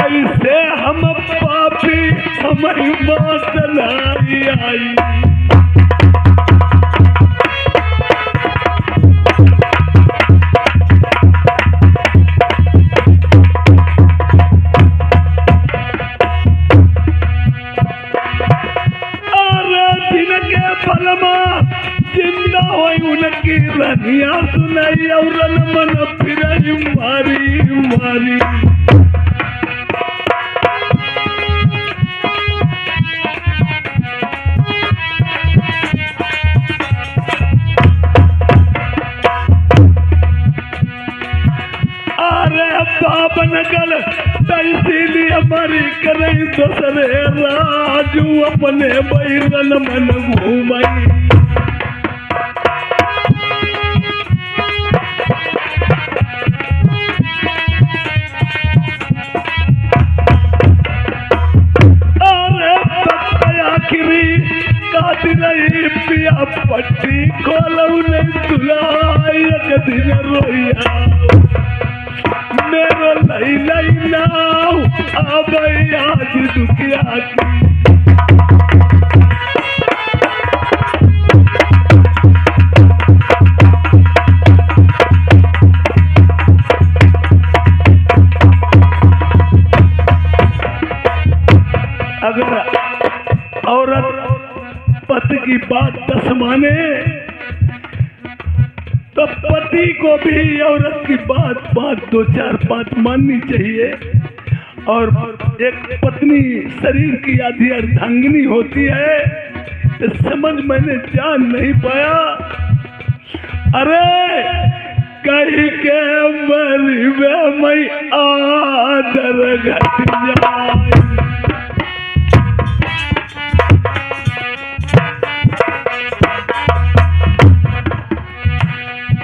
ऐसे हम पापी हमारी मौत लाई आई। जिंदा हो उनकी रनिया सुनाई और मन फिर मारी मारी। अरे बाबन गल इसीलिए मरी करे दूसरे राजू अपने बैरन मन घूमाई। नहीं पिया पट्टी खोलऊ नहीं तुला एक दिन रोया मेरो लई लई नाव अब आज दुखिया की। अगर औरत पति की बात 10 माने तो पति को भी औरत की बात 2 4 5 माननी चाहिए। और एक पत्नी शरीर की आधी अर्धांगिनी होती है, इस समझ मैंने जान नहीं पाया। अरे कहीं के मरी मैं आदर घट जाए।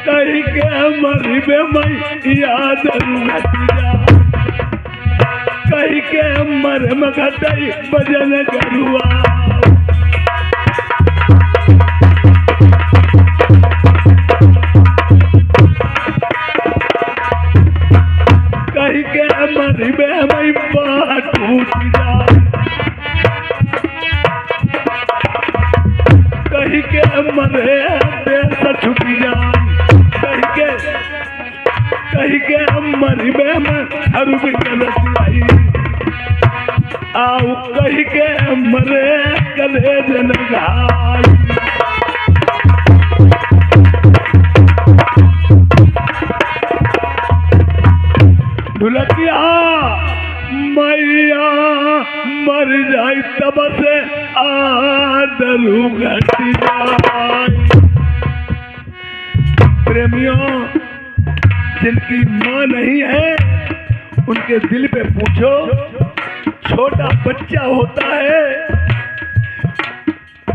कहीं के मरी मैं याद जा, कहीं के मर मगटई भजन करुआ। कहीं के मरी मैं बात टूट जा, कहीं के मरे देश छुट जा। कहीं के मरी में हर भी गलत आई। आओ कही के मरे कलेज न घाई। ढुलकिया मैया मर जाई तब से आदरू घट जाए। प्रेमियों, जिनकी माँ नहीं है उनके दिल पे पूछो, छोटा बच्चा होता है,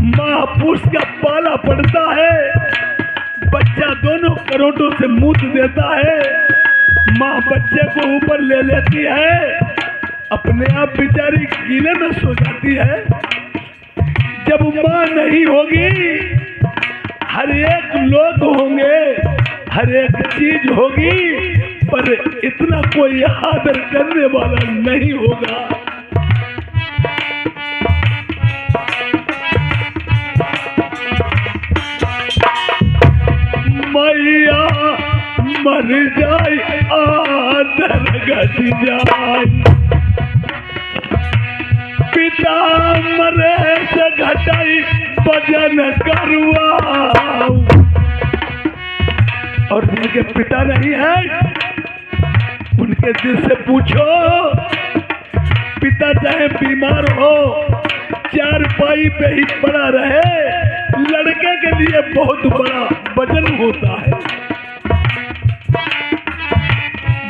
माँ पूछ का पाला पड़ता है, बच्चा दोनों करोटों से मूत देता है, माँ बच्चे को ऊपर ले लेती है, अपने आप बेचारी गीले में सो जाती है। जब माँ नहीं होगी, हर एक लोग होंगे, हर एक चीज होगी, पर इतना कोई आदर करने वाला नहीं होगा। मैया मर जाए आदर घट जाए। पिता मरे से घटाई भजन करवाओ। और जिनके पिता नहीं है उनके दिल से पूछो, पिता चाहे बीमार हो, चारपाई पे ही पड़ा रहे, लड़के के लिए बहुत बड़ा वजन होता है।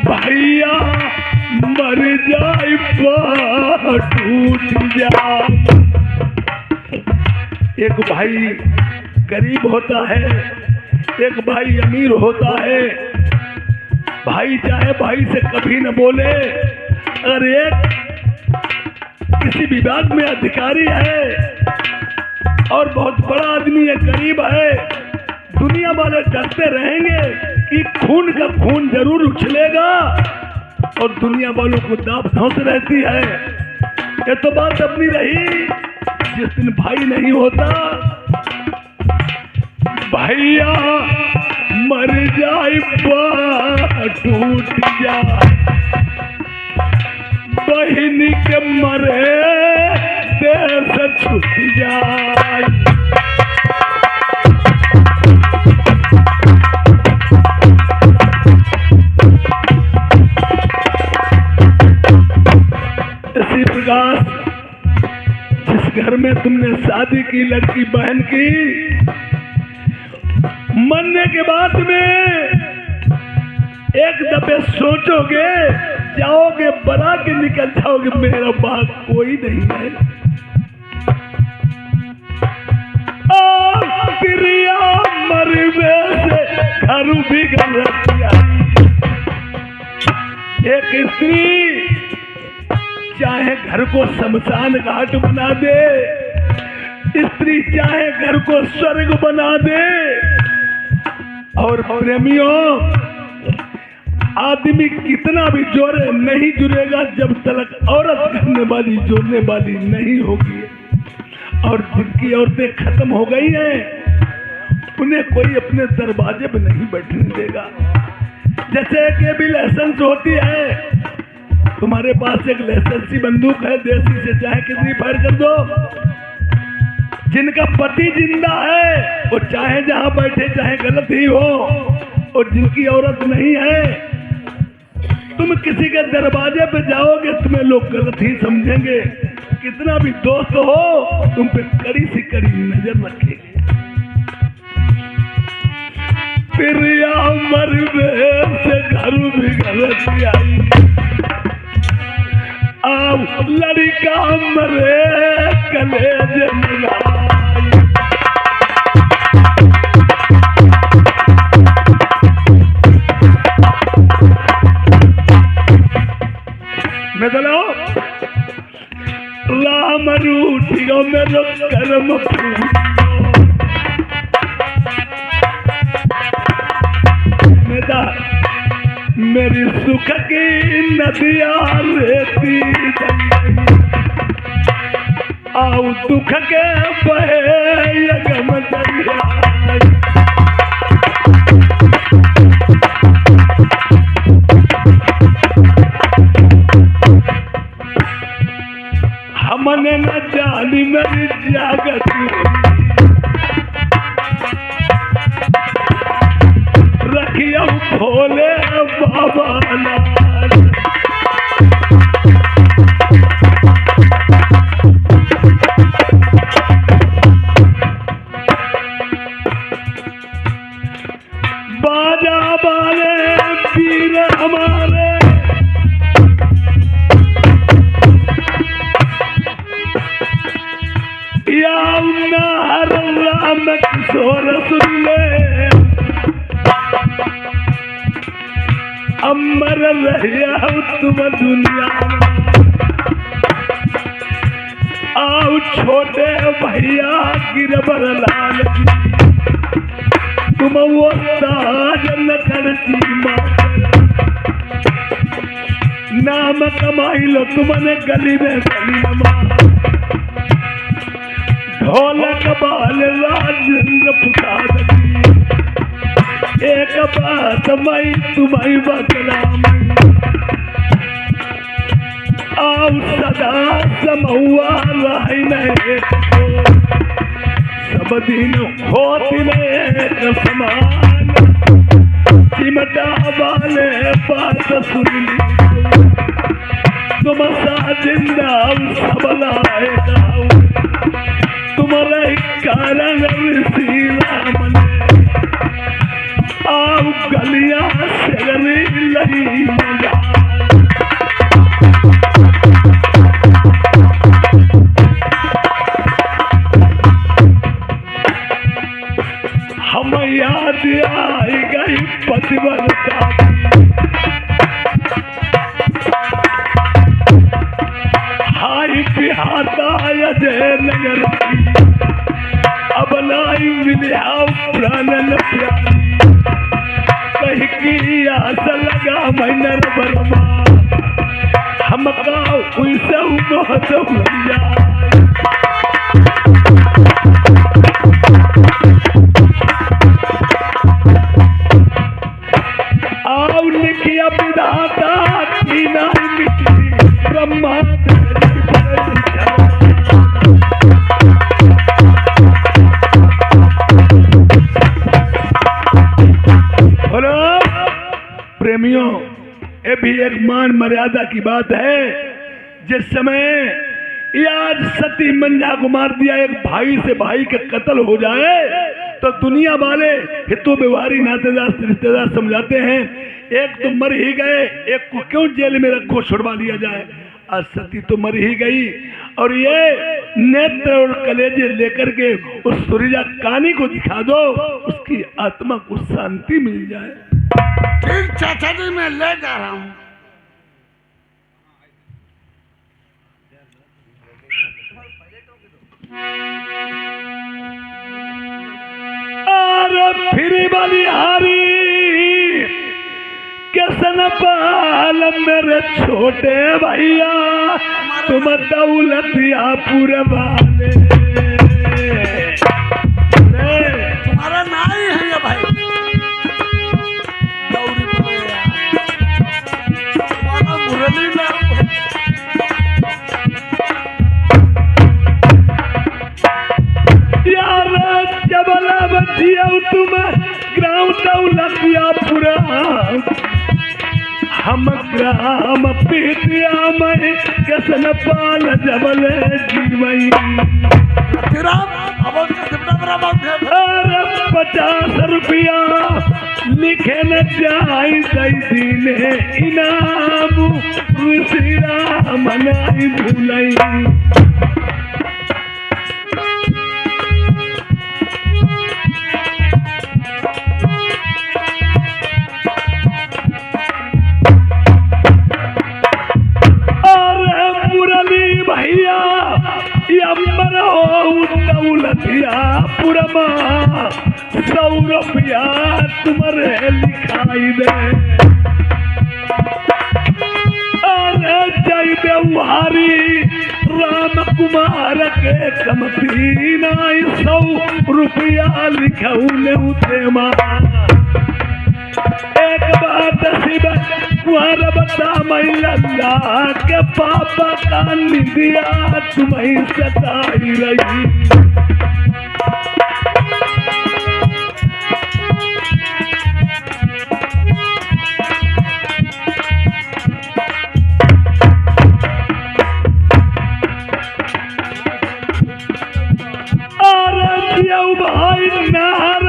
भैया मर जाए टूट जाए। एक भाई गरीब होता है, एक भाई अमीर होता है। भाई चाहे भाई से कभी न बोले, अगर एक किसी विभाग में अधिकारी है और बहुत बड़ा आदमी है, गरीब है, दुनिया वाले डरते रहेंगे कि खून का खून जरूर उछलेगा और दुनिया वालों को दाब धौंस रहती है। ये तो बात अपनी रही। जिस दिन भाई नहीं होता, भैया मर जाए टूट जाए। बहिनी के मरे देश छूट जाए। इसी प्रकार जिस घर में तुमने शादी की लड़की बहन की, मरने के बाद में एक दफे सोचोगे, जाओगे बना के निकल जाओगे, मेरा बाप कोई नहीं है। प्रिया मरवे से घर बिगड़ रखी। एक स्त्री चाहे घर को शमशान घाट बना दे, स्त्री चाहे घर को स्वर्ग बना दे। और प्रेमियों, आदमी कितना भी जोड़े नहीं जुड़ेगा जब तक औरत करने वाली जोड़ने वाली नहीं होगी। और जिनकी औरतें खत्म हो गई हैं, उन्हें कोई अपने दरवाजे पे नहीं बैठने देगा। जैसे कि भी लाइसेंस होती है, तुम्हारे पास एक लाइसेंसी बंदूक है, देसी से चाहे कितनी फायर कर दो। जिनका पति जिंदा है वो चाहे जहां बैठे चाहे गलत ही हो, और जिनकी औरत नहीं है, तुम किसी के दरवाजे पे जाओगे तुम्हें लोग गलत ही समझेंगे। कितना भी दोस्त हो, तुम पे कड़ी सी कड़ी नजर रखेंगे। प्रिया मरवे से घर बिगड़ आई। अब लड़का मरे कलेज मिलाई। मेदलो राम रूठियो मेरो कर्म मेदा मेरी सुख की नदियाँ रेती आओ दुख के बहे यगम दरिया। मेरी जागत रखियो भोले बाबा लाल। बाजा वाले वीर हमारे या हर राम किशोर सुन ले, अमर रहिया तुम दुनिया आओ छोटे भैया गिरबर लाल जी, तुम वो साजन करती नाम कमाई लो तुमने गली में गली नमा, ढोलक बाल राजेंद्र प्रसाद जी, एक बात मई तुम्हारी बदनाम आओ सदा समहुआ रही नहीं सब दिन होती ने समान, चिमटा वाले बात सुन ली तुम सा जिंदा सब लाएगा, तुम्हारे कारण श्री राम ने आओ गलियां सगरी लगी मजा। हम याद आई गई पतिव्रता हाई बिहाता अजय नगर अब लाई मिलिया प्राणन प्यारी, कहीं की आस लगा मैनर बरमा हमका उसे बहुत भैया। आओ लिखिया विधाता की नहीं मिटी ब्रह्मा प्रेमियों, ये भी एक मान मर्यादा की बात है। जिस समय यार सती मंझा को मार दिया, एक भाई से भाई का कत्ल हो जाए तो दुनिया वाले हितों व्यवहारी नातेदार रिश्तेदार समझाते हैं एक तो मर ही गए, एक को क्यों जेल में रखो छुड़वा लिया जाए। आज सती तो मर ही गई और ये नेत्र और कलेजे लेकर के उस सुरीजा कानी को दिखा दो, उसकी आत्मा को शांति मिल जाए। ठीक चाचा जी मैं ले जा रहा हूँ। अरे फिर बलिहारी कैसन पाल मेरे छोटे भैया, तुम दौलतिया पूरे वाले तुम्हारा नाम ही है ये भाई दौड़ी पड़ेगा तुम्हारा मुरली नाम यार जबला बचिया तुम ग्राम दौलतिया पूरा हम ग्राम पीतिया में कैसन पाल जबल जीवई। अरे 50 रुपया लिखे न जाई दी ने इनाम श्री राम नहीं भूलई। भैया अम्बर हो दौलतिया पुरमा 100 रुपया तुम्हारे लिखाई दे। अरे जय व्यवहारी राम कुमार के कमती नाई 100 रुपया लिखऊ ने उठे माँ। एक बात शिव कुंवर बता मैं लल्ला के पापा का निदिया तुम्हें सताई रही। भाई नार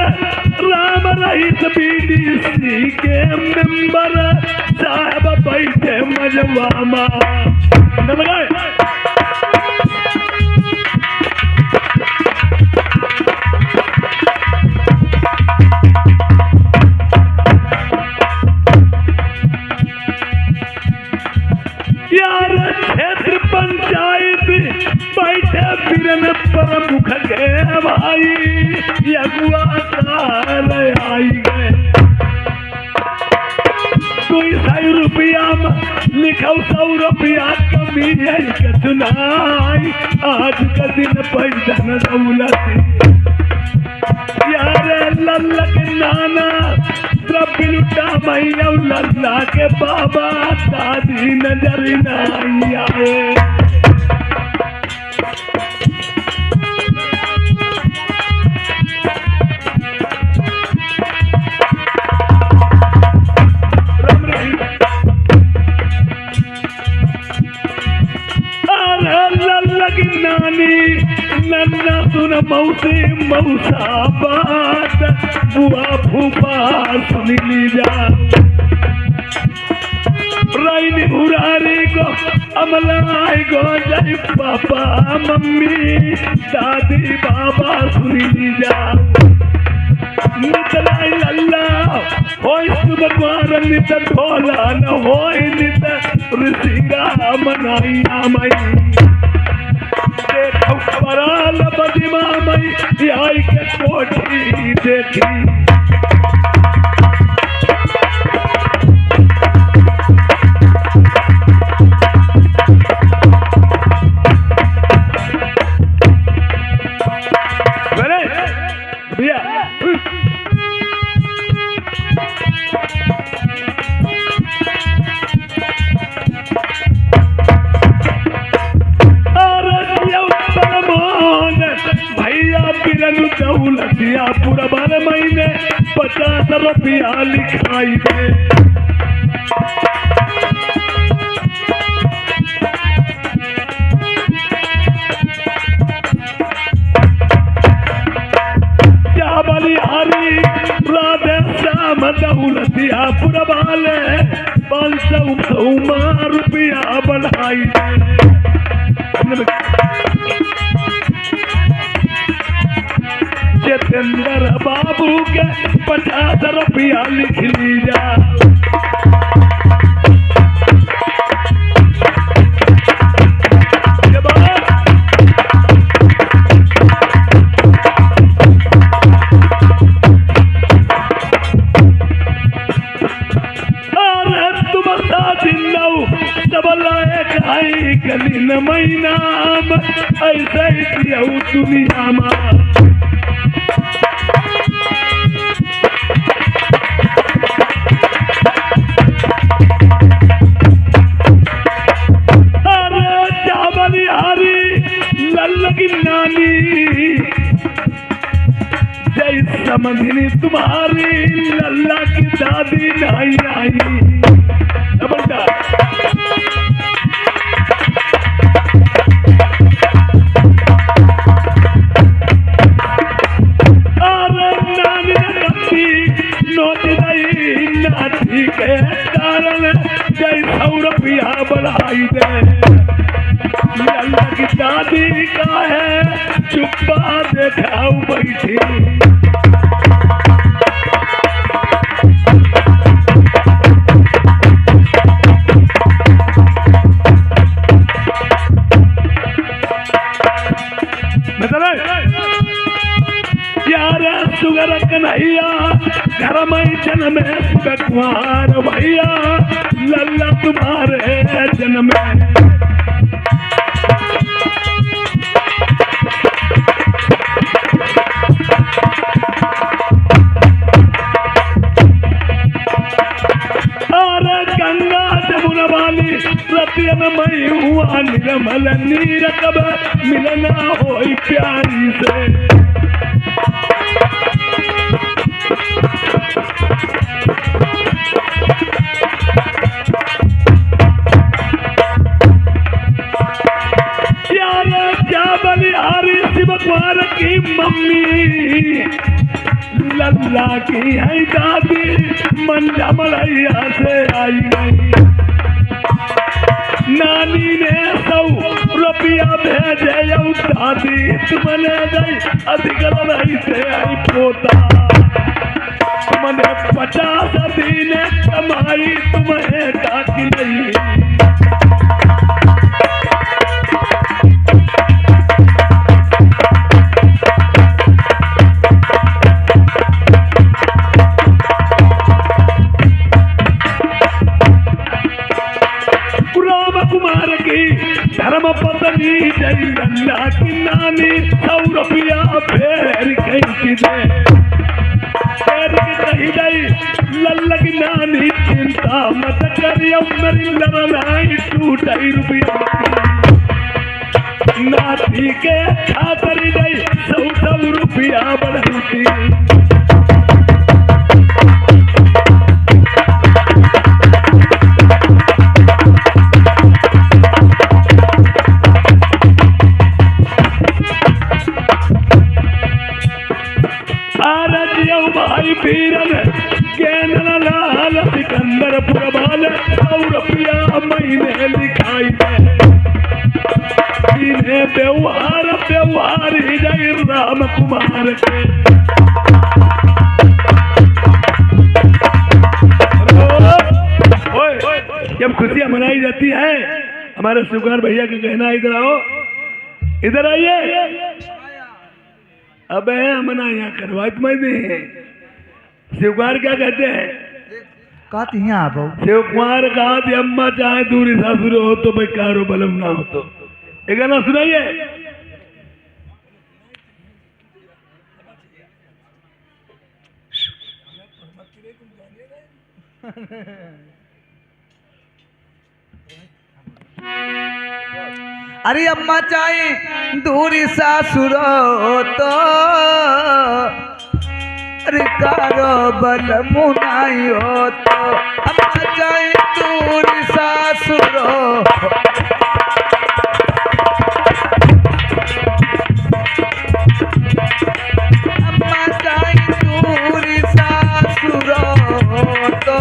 राम रईस बीडीसी के मेंबर साहब बैठे मजवामा यार क्षेत्र पंचायत बैठे बिरन प्रमुख के भाई यगुआ कार आई गए। 200 रुपया लिखो 100 रुपया कमी है के सुनाई आज का दिन पैसा न दौलत यार लल्ला के नाना द्रव्य लुटा मैया लल्ला के बाबा दादी नजर नहीं आए। नानी नन्ना सुन मौसी मौसा बात बुआ फूफा सुन लीजा राइन उरारी को अमलाई गो जय पापा मम्मी दादी बाबा सुन लीजा नितलाई लल्ला होय सुबह नित ढोला न होय नित ऋषिगा मनाई आमई देखो बराल बदिमा मई आई के कोठी देखी भैया दौलतिया पूरा 12 महीने 50 रुपया लिखाई दे। क्या बलिहारी राधे श्याम दौलतिया पूरा 500 रुपया बढ़ाई दे। जितेंद्र बाबू के 50 रुपया लिख लीजा। तुम दिन गली न महीना ऐसे ही दुनिया में समझनी तुम्हारी लल्ला की दादी नहीं आई। अरे नानी गति नोट दई नाती के कारण 100 रुपया बढ़ाई दे। लल्ला की दादी का है चुप्पा देखाऊ बैठी। सुगर कन्हैया घर में जन्म कुआर भैया लल्ला तुम्हारे जन्म और गंगा मनाई से। शिवकुमार की मम्मी लल्ला की है दादी मंजा मलैया से आई गई। नानी ने 100 रुपया भेजे दादी तुमने गई अधिक नहीं से आई पोता। तुमने 50 दिन कमाई तुम्हें काकी नहीं। धर्म पत्नी जय लल्ला की नानी 100 रुपया फेर कहीं दे कही गई। लल्ला की नानी चिंता मत करियो मेरी लड़ाई टूट रुपया नाती के खातर गई 100 रुपया बढ़ती। भाई पीरन गेंदन लाल सिकंदरपुर वाले 100 रुपया महीने लिखाई इन्हें व्यवहार ही जय राम कुमार के। जब खुशियां मनाई जाती है हमारे सुकुमार भैया का कहना इधर आओ, इधर आइए। अब मना यहाँ करवा तुम्हें शिवकुमार क्या कहते हैं? कहती हैं आप शिवकुमार कहा अम्मा चाहे दूरी सासुर हो तो भाई कारो बलम ना हो तो। एक गाना सुनाइए। अरे अम्मा चाहे दूरी सासुर तो कारो बल मुनाई हो तो। अम्मा चाहे दूरी सासुर अम्मा चाहे दूरी सासुर तो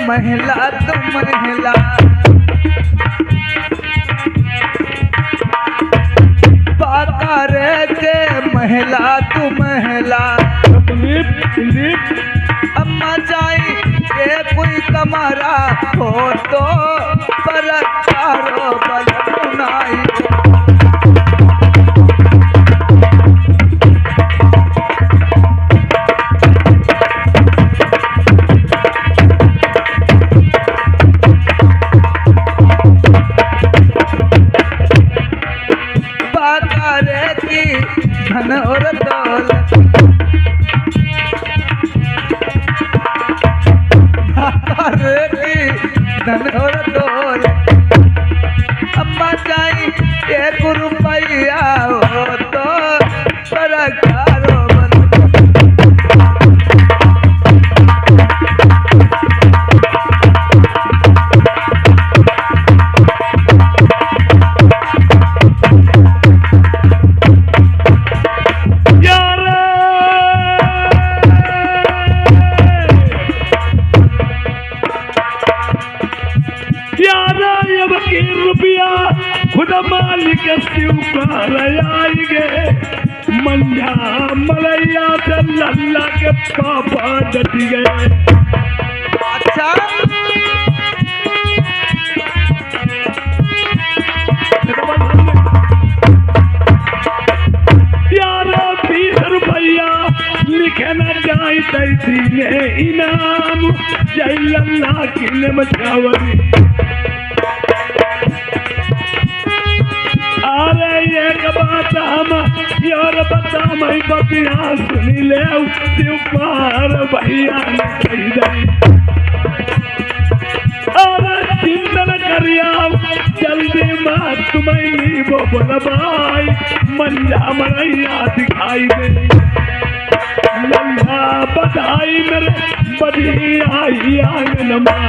महिला तुम महिला पाकर के महिला तू महिला। अम्मा चाहे के कोई कमारा हो तो पर कारो बल मुनाई। धन और दौलत धन और दौलत। अम्मा चाहे 1 रुपया हो तो सरकारो खुद मालिक शिवकुमार आई गे। मंझा मलैया से लल्ला के पापा डट गए। अच्छा यारा 20 रुपया लिखे न जाए तैसी इनाम लल्ला की ने मचावरी। अरे एक बात हम यार बता मैं बतिया सुनी ले शिवकुमार भैया ने कही दई। अरे चिंतन करिया जल्दी मत तुम्हें नीबो बोलबाई मंजा मरैया दिखाई दे। लल्ला बधाई मेरे बधी आई आंगन में।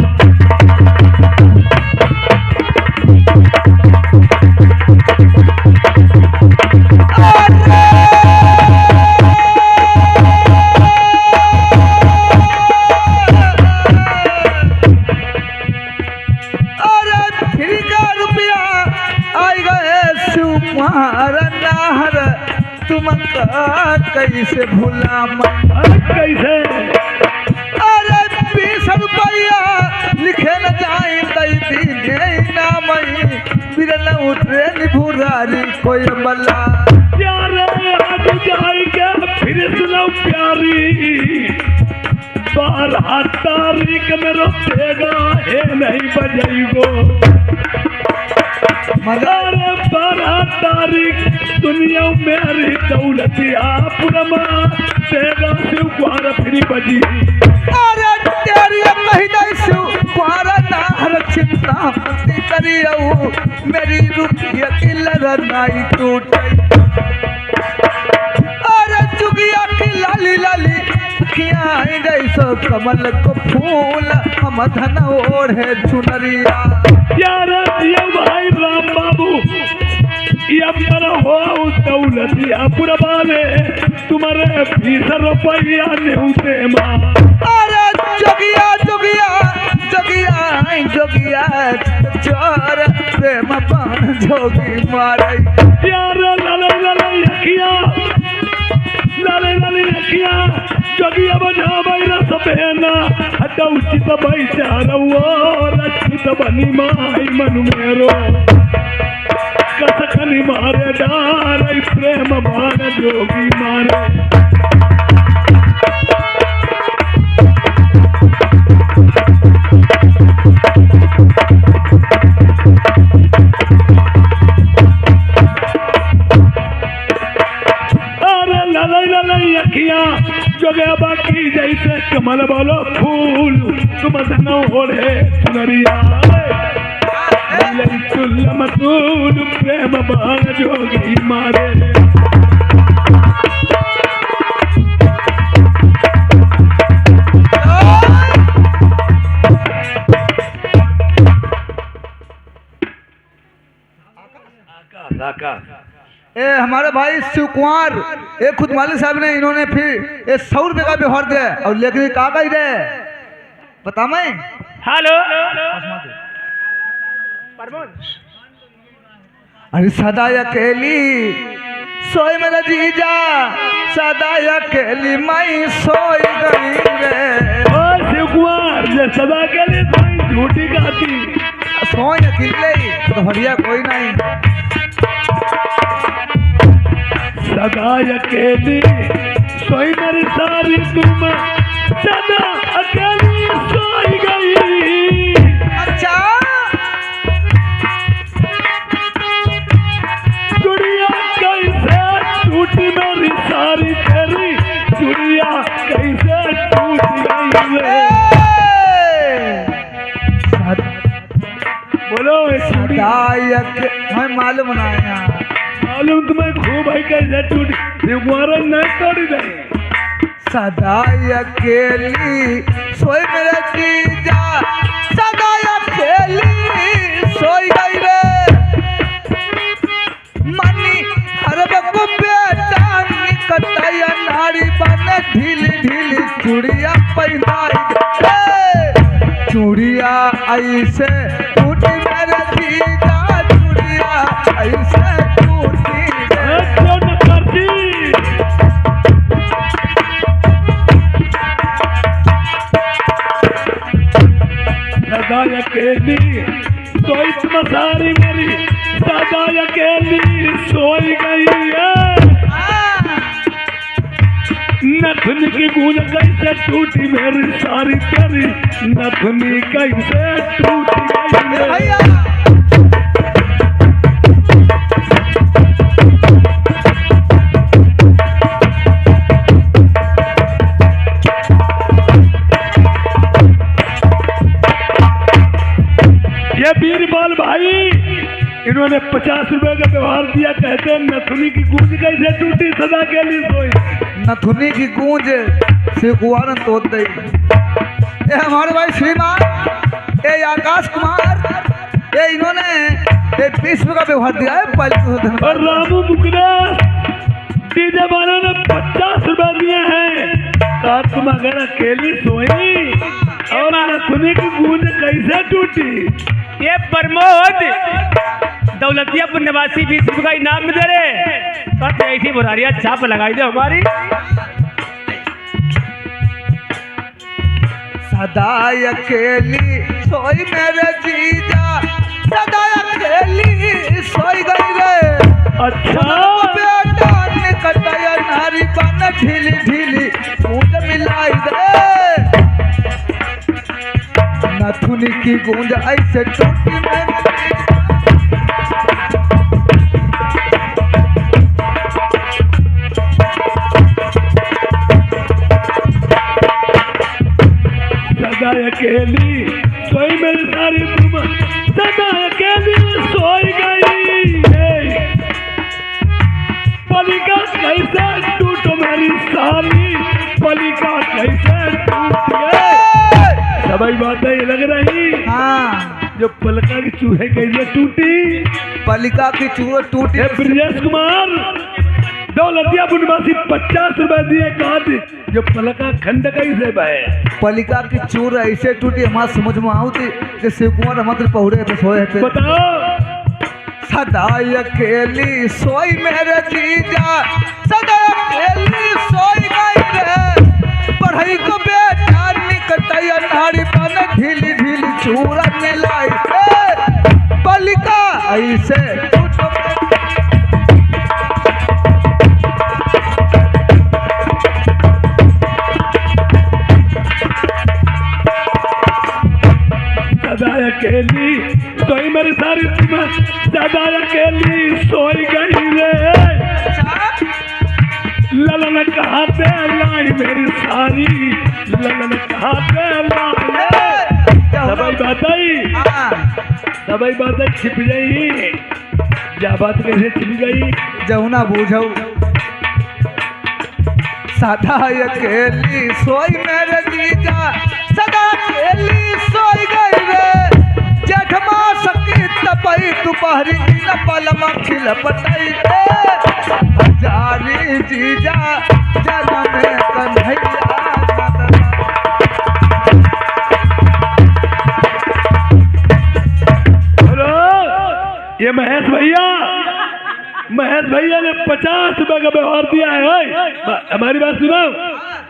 कैसे भूला कैसे? अरे 20 रुपया लिखे न जाए दई दीने नाम बिरल उठे निभुरारी कोई बल्ला। प्यारे आज जाएगा फिर सुनो प्यारी 12 तारीख में रोतेगा है नहीं बजाइगो। मगर 12 तारीख दुनिया मेरी दौलतिया पुरमा तेगा शिवकुमार फिर बजी। अरे तेरी महीना शिवकुमार नाहर चिंता मती करियो मेरी रुपया की लड़ाई टूट। अरे जुगिया की लाली लाली अखियाँ जैसो कमल को फूल हम धन ओढ़े चुनरिया। यार ये भाई राम बाबू ये मेरा हो दौलतिया पुरबाले तुम्हारे 20 रुपया नेउते माँ। अरे जोगिया जोगिया जोगिया जोगिया चोर प्रेम पान जोगी मारे। यार लाले लाले अखिया लाले लाले अखिया जोगिया बजा बैरा सपेना हटा उचित बैचारा वो रचित बनी माई मनु मेरो। कसखनी मारे डार प्रेम बाण जोगी मारे। अरे ललई ललई अखियां जोगे बाकी जैसे कमल बोलो फूल तुम धनो ओढ़े चुनरिया। मतूल प्रेम बाण जोगी मारे। ए हमारे भाई शिवकुमार एक खुद मालिक साहब ने इन्होंने फिर 100 रुपये का व्यवहार दिया और लेकिन कहा गई रे बता मैं। हेलो अरे सदा अकेली सोई मेरा जीजा सदा अकेली मैं सोई गई रे। ओ शिवकुमार जे सदा अकेली सोई झूठी गाती सोई अकेले तो हरिया कोई नहीं। सदा अकेली सोई मेरी सारी तुम सदा अकेली सोई गई। अच्छा दुनिया कैसे टूटी मेरी सारी तेरी दुनिया कैसे टूट गई रे। बोलो मैं मालूम ना मालूम तुम्हें खूब है कैसे टूटी शिवकुमार न तोड़ी नहीं। सदा अकेली सोई मेरा जीजा सदा अकेली सोई गई रे। मनी हर बको बेटा निकटया नारी बने ढीली ढीली चूड़िया पहनाई चूड़िया ऐसे टूटी मेरे जीजा चूड़िया ऐसे टूटी क्यों न करती सदा अकेली सोई तुम सारी मेरी सदा अकेली सोई गई है। नथुन की गूंज कैसे टूटी मेरी सारी तेरी नथुनी कैसे टूटी गई रे। भैया ये बीरबल भाई इन्होंने 50 रुपए का व्यवहार दिया, कहते हैं नथुनी की गूंज कैसे टूटी सदा के लिए सोई। नथुनी की गूंज से कुआरन तोड़ दे। ये हमारे भाई श्रीमान, ये आकाश कुमार, ये इन्होंने ये 20 रुपए का व्यवहार दिया है। और रामू मुकरेश डीजे वालों ने 50 रुपए दिए हैं। तो तुम अगर अकेली सोई और नथुनी की गूंज कैसे टूटी। ये प्रमोद दौलतियापुर निवासी 20 रुपये का इनाम में दे रहे। तो ऐसी बुरारियां छाप लगाई दे हमारी। सदा अकेली सोई मेरे जीजा, सदा अकेली सोई गई रे। अच्छा बेटा निकटया नारी बन ढीली ढीली गूंज मिलाई दे। नथुनी की गूंज ऐसे टूटी मेरी सदा अकेली सोई मेरी सारी तुम सदा अकेली सोई गई। पलिका कैसे टूटो मेरी सारी पलिका कैसे टूटी। सभी बातें ये लग रही हाँ जो पलका की चूहे कैसे टूटी। पलिका की चूहे टूटी। ये ब्रजेश कुमार दौलतियापुर निवासी 50 रुपए दिए, कहा जो पलका खंड कैसे बहे। पलिका की चूर ऐसे टूटी हमारे समझ में आती कि शिव कुमार हमारे पहुड़े तो सोए थे। बताओ सदा अकेली सोई मेरे जीजा, सदा अकेली सोई गई रे। पढ़ाई को बेटा निकटया नारी बन ढीली ढीली चूरा मिलाई पलिका ऐसे सदा अकेली सोई मेरी सारी तुम सदा अकेली सोई गई रे। ललन कहाते लाई मेरी सारी ललन कहाते लाई। सभी बातें छिप गई। क्या बात कैसे छिप गई। जमुना बूझो सदा अकेली सोई मेरे जीजा, सदा अकेली सोई गई रे। जेठमा सकी तपई दोपहरी न पलमा खिल पटई रे। हजारी जीजा जनम कन्हैया। हेलो ये महेश भैया ने 50 रुपए का व्यवहार दिया है। हमारी बात सुनो।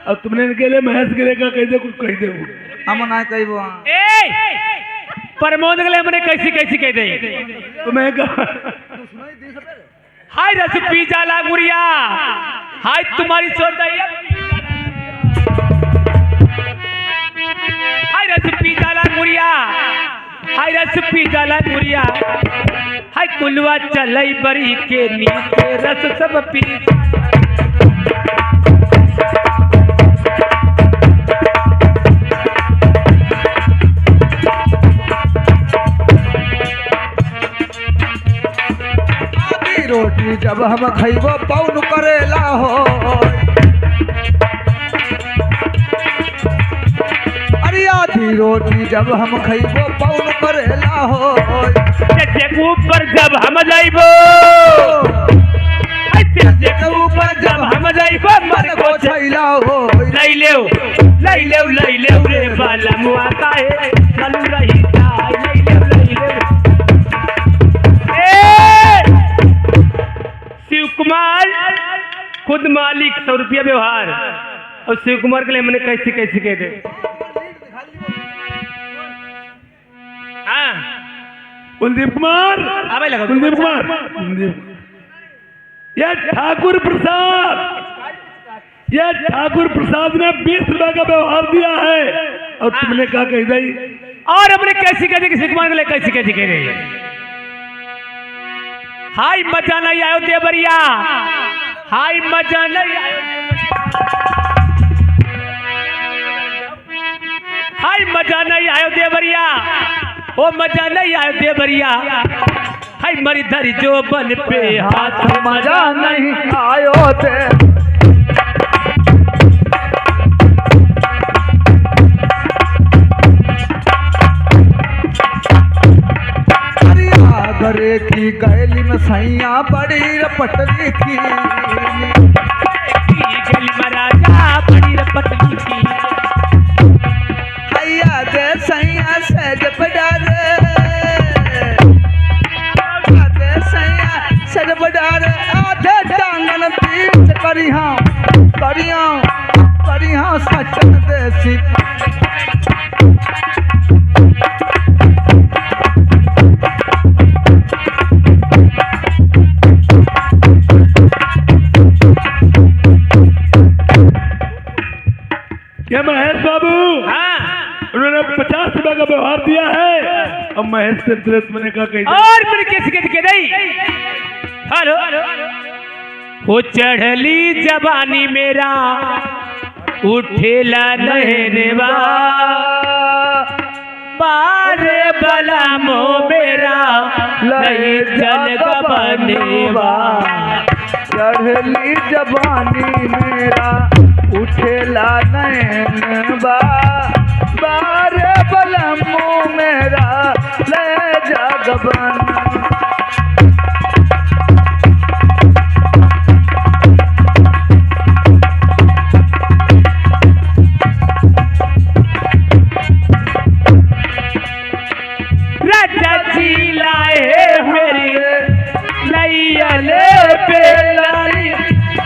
अब तुमने इनके लिए महेश गिरे का कह दे कुछ कह दे। हम ना कहबो प्रमोद के लिए हमने कैसी कैसी कह दे। तुम्हें कहा हाय रस पी जाला गुड़िया, हाय तुम्हारी सोच हाय रस पी जाला गुड़िया, हाय रस पी जाला गुड़िया, हाय कुलवा चलई बरी के नीचे रस सब पी। रोटी जब हम खइबो पौन करेला हो। अरे आधी रोटी जब हम खइबो पौन करेला हो। ऊपर जब हम जाइबो ऊपर जब हम जाइबो मन को छैला हो। लई ले रे बाला मुआ काहे चलू रही जाए। लई ले शिव कुमार खुद मालिक 100 रुपया व्यवहार और शिव कुमार के लिए हमने कैसे कैसे कह दे। हाँ कुलदीप कुमार कुलदीप कुमार ये ठाकुर प्रसाद ये ठाकुर प्रसाद ने 20 रुपए का व्यवहार दिया है और तुमने कहा कह दी और अपने कैसी कैसी किसी कुमार के लिए कैसी कैसी कह रही है। हाय मजा नहीं आयो देवरिया, हाय मजा नहीं आयो, हाय मजा नहीं आयो देवरिया, ओ मजा नहीं आयो देवरिया, हाय मरी धरी जो बन पे हाथ मजा नहीं आयो ते घरे की गैली में सैया बड़ी रपटली थी, गली महाराजा बड़ी रपटली थी, हैया दे सैया सज बडारे, दे सैया सज बडारे, आधे टांगन पीछ करिहा करिहा करिहा सचन देसी। ये महेश बाबू, उन्होंने 50 रुपए का व्यवहार दिया है और महेश से तुरंत मैंने कहा कहीं और फिर किसी के नहीं। हेलो वो चढ़ली जवानी मेरा उठेला नहनेवा, बारे बला मो मेरा नहीं जल बनेवा, चढ़ली जवानी मेरा उठेला नैनबा, बारे बलमो मेरा ले जगबन। राजा जी लाए मेरे नैयले बेलाई,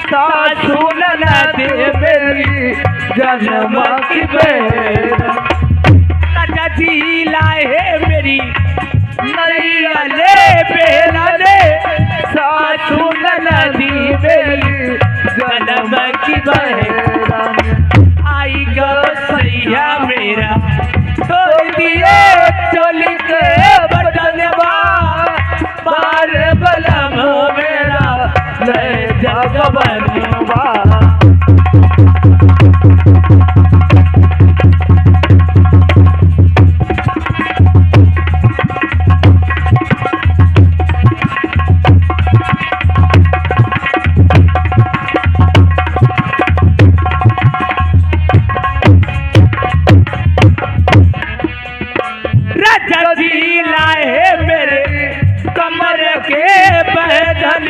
सासू नना दे मेरी जन्म की बेर, राजा जी लाए मेरी नैयले बेलाले, सासू नना दी मेरी जन्म की बेर, आई गवैया मेरा तोड़ दिए चोली के बटनवा, बार बलम मेरा ले जगबनवा। राजा जी लाए मेरे कमर के पैदल,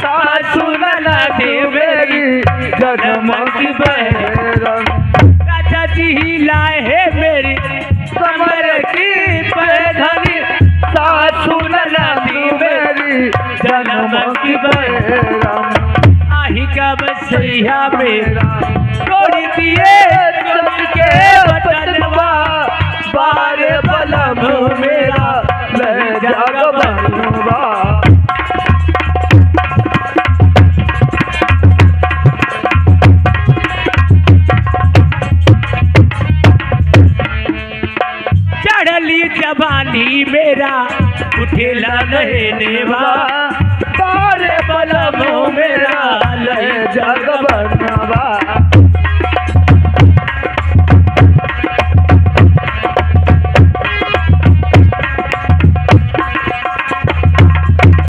सासू नना दे मेरी जन्म की बहन, राजा जी लाए मेरी कमर की पैदल, सासू नना दे मेरी जन्म की बहन, आही का बसैया मेरा तोड़ दिए चोली के बटनवा, बारे बलम मेरा ले जगबनवा। चढ़ली जवानी मेरा उठेला नहनेवा, बारे बलम मेरा ले जगबनवा।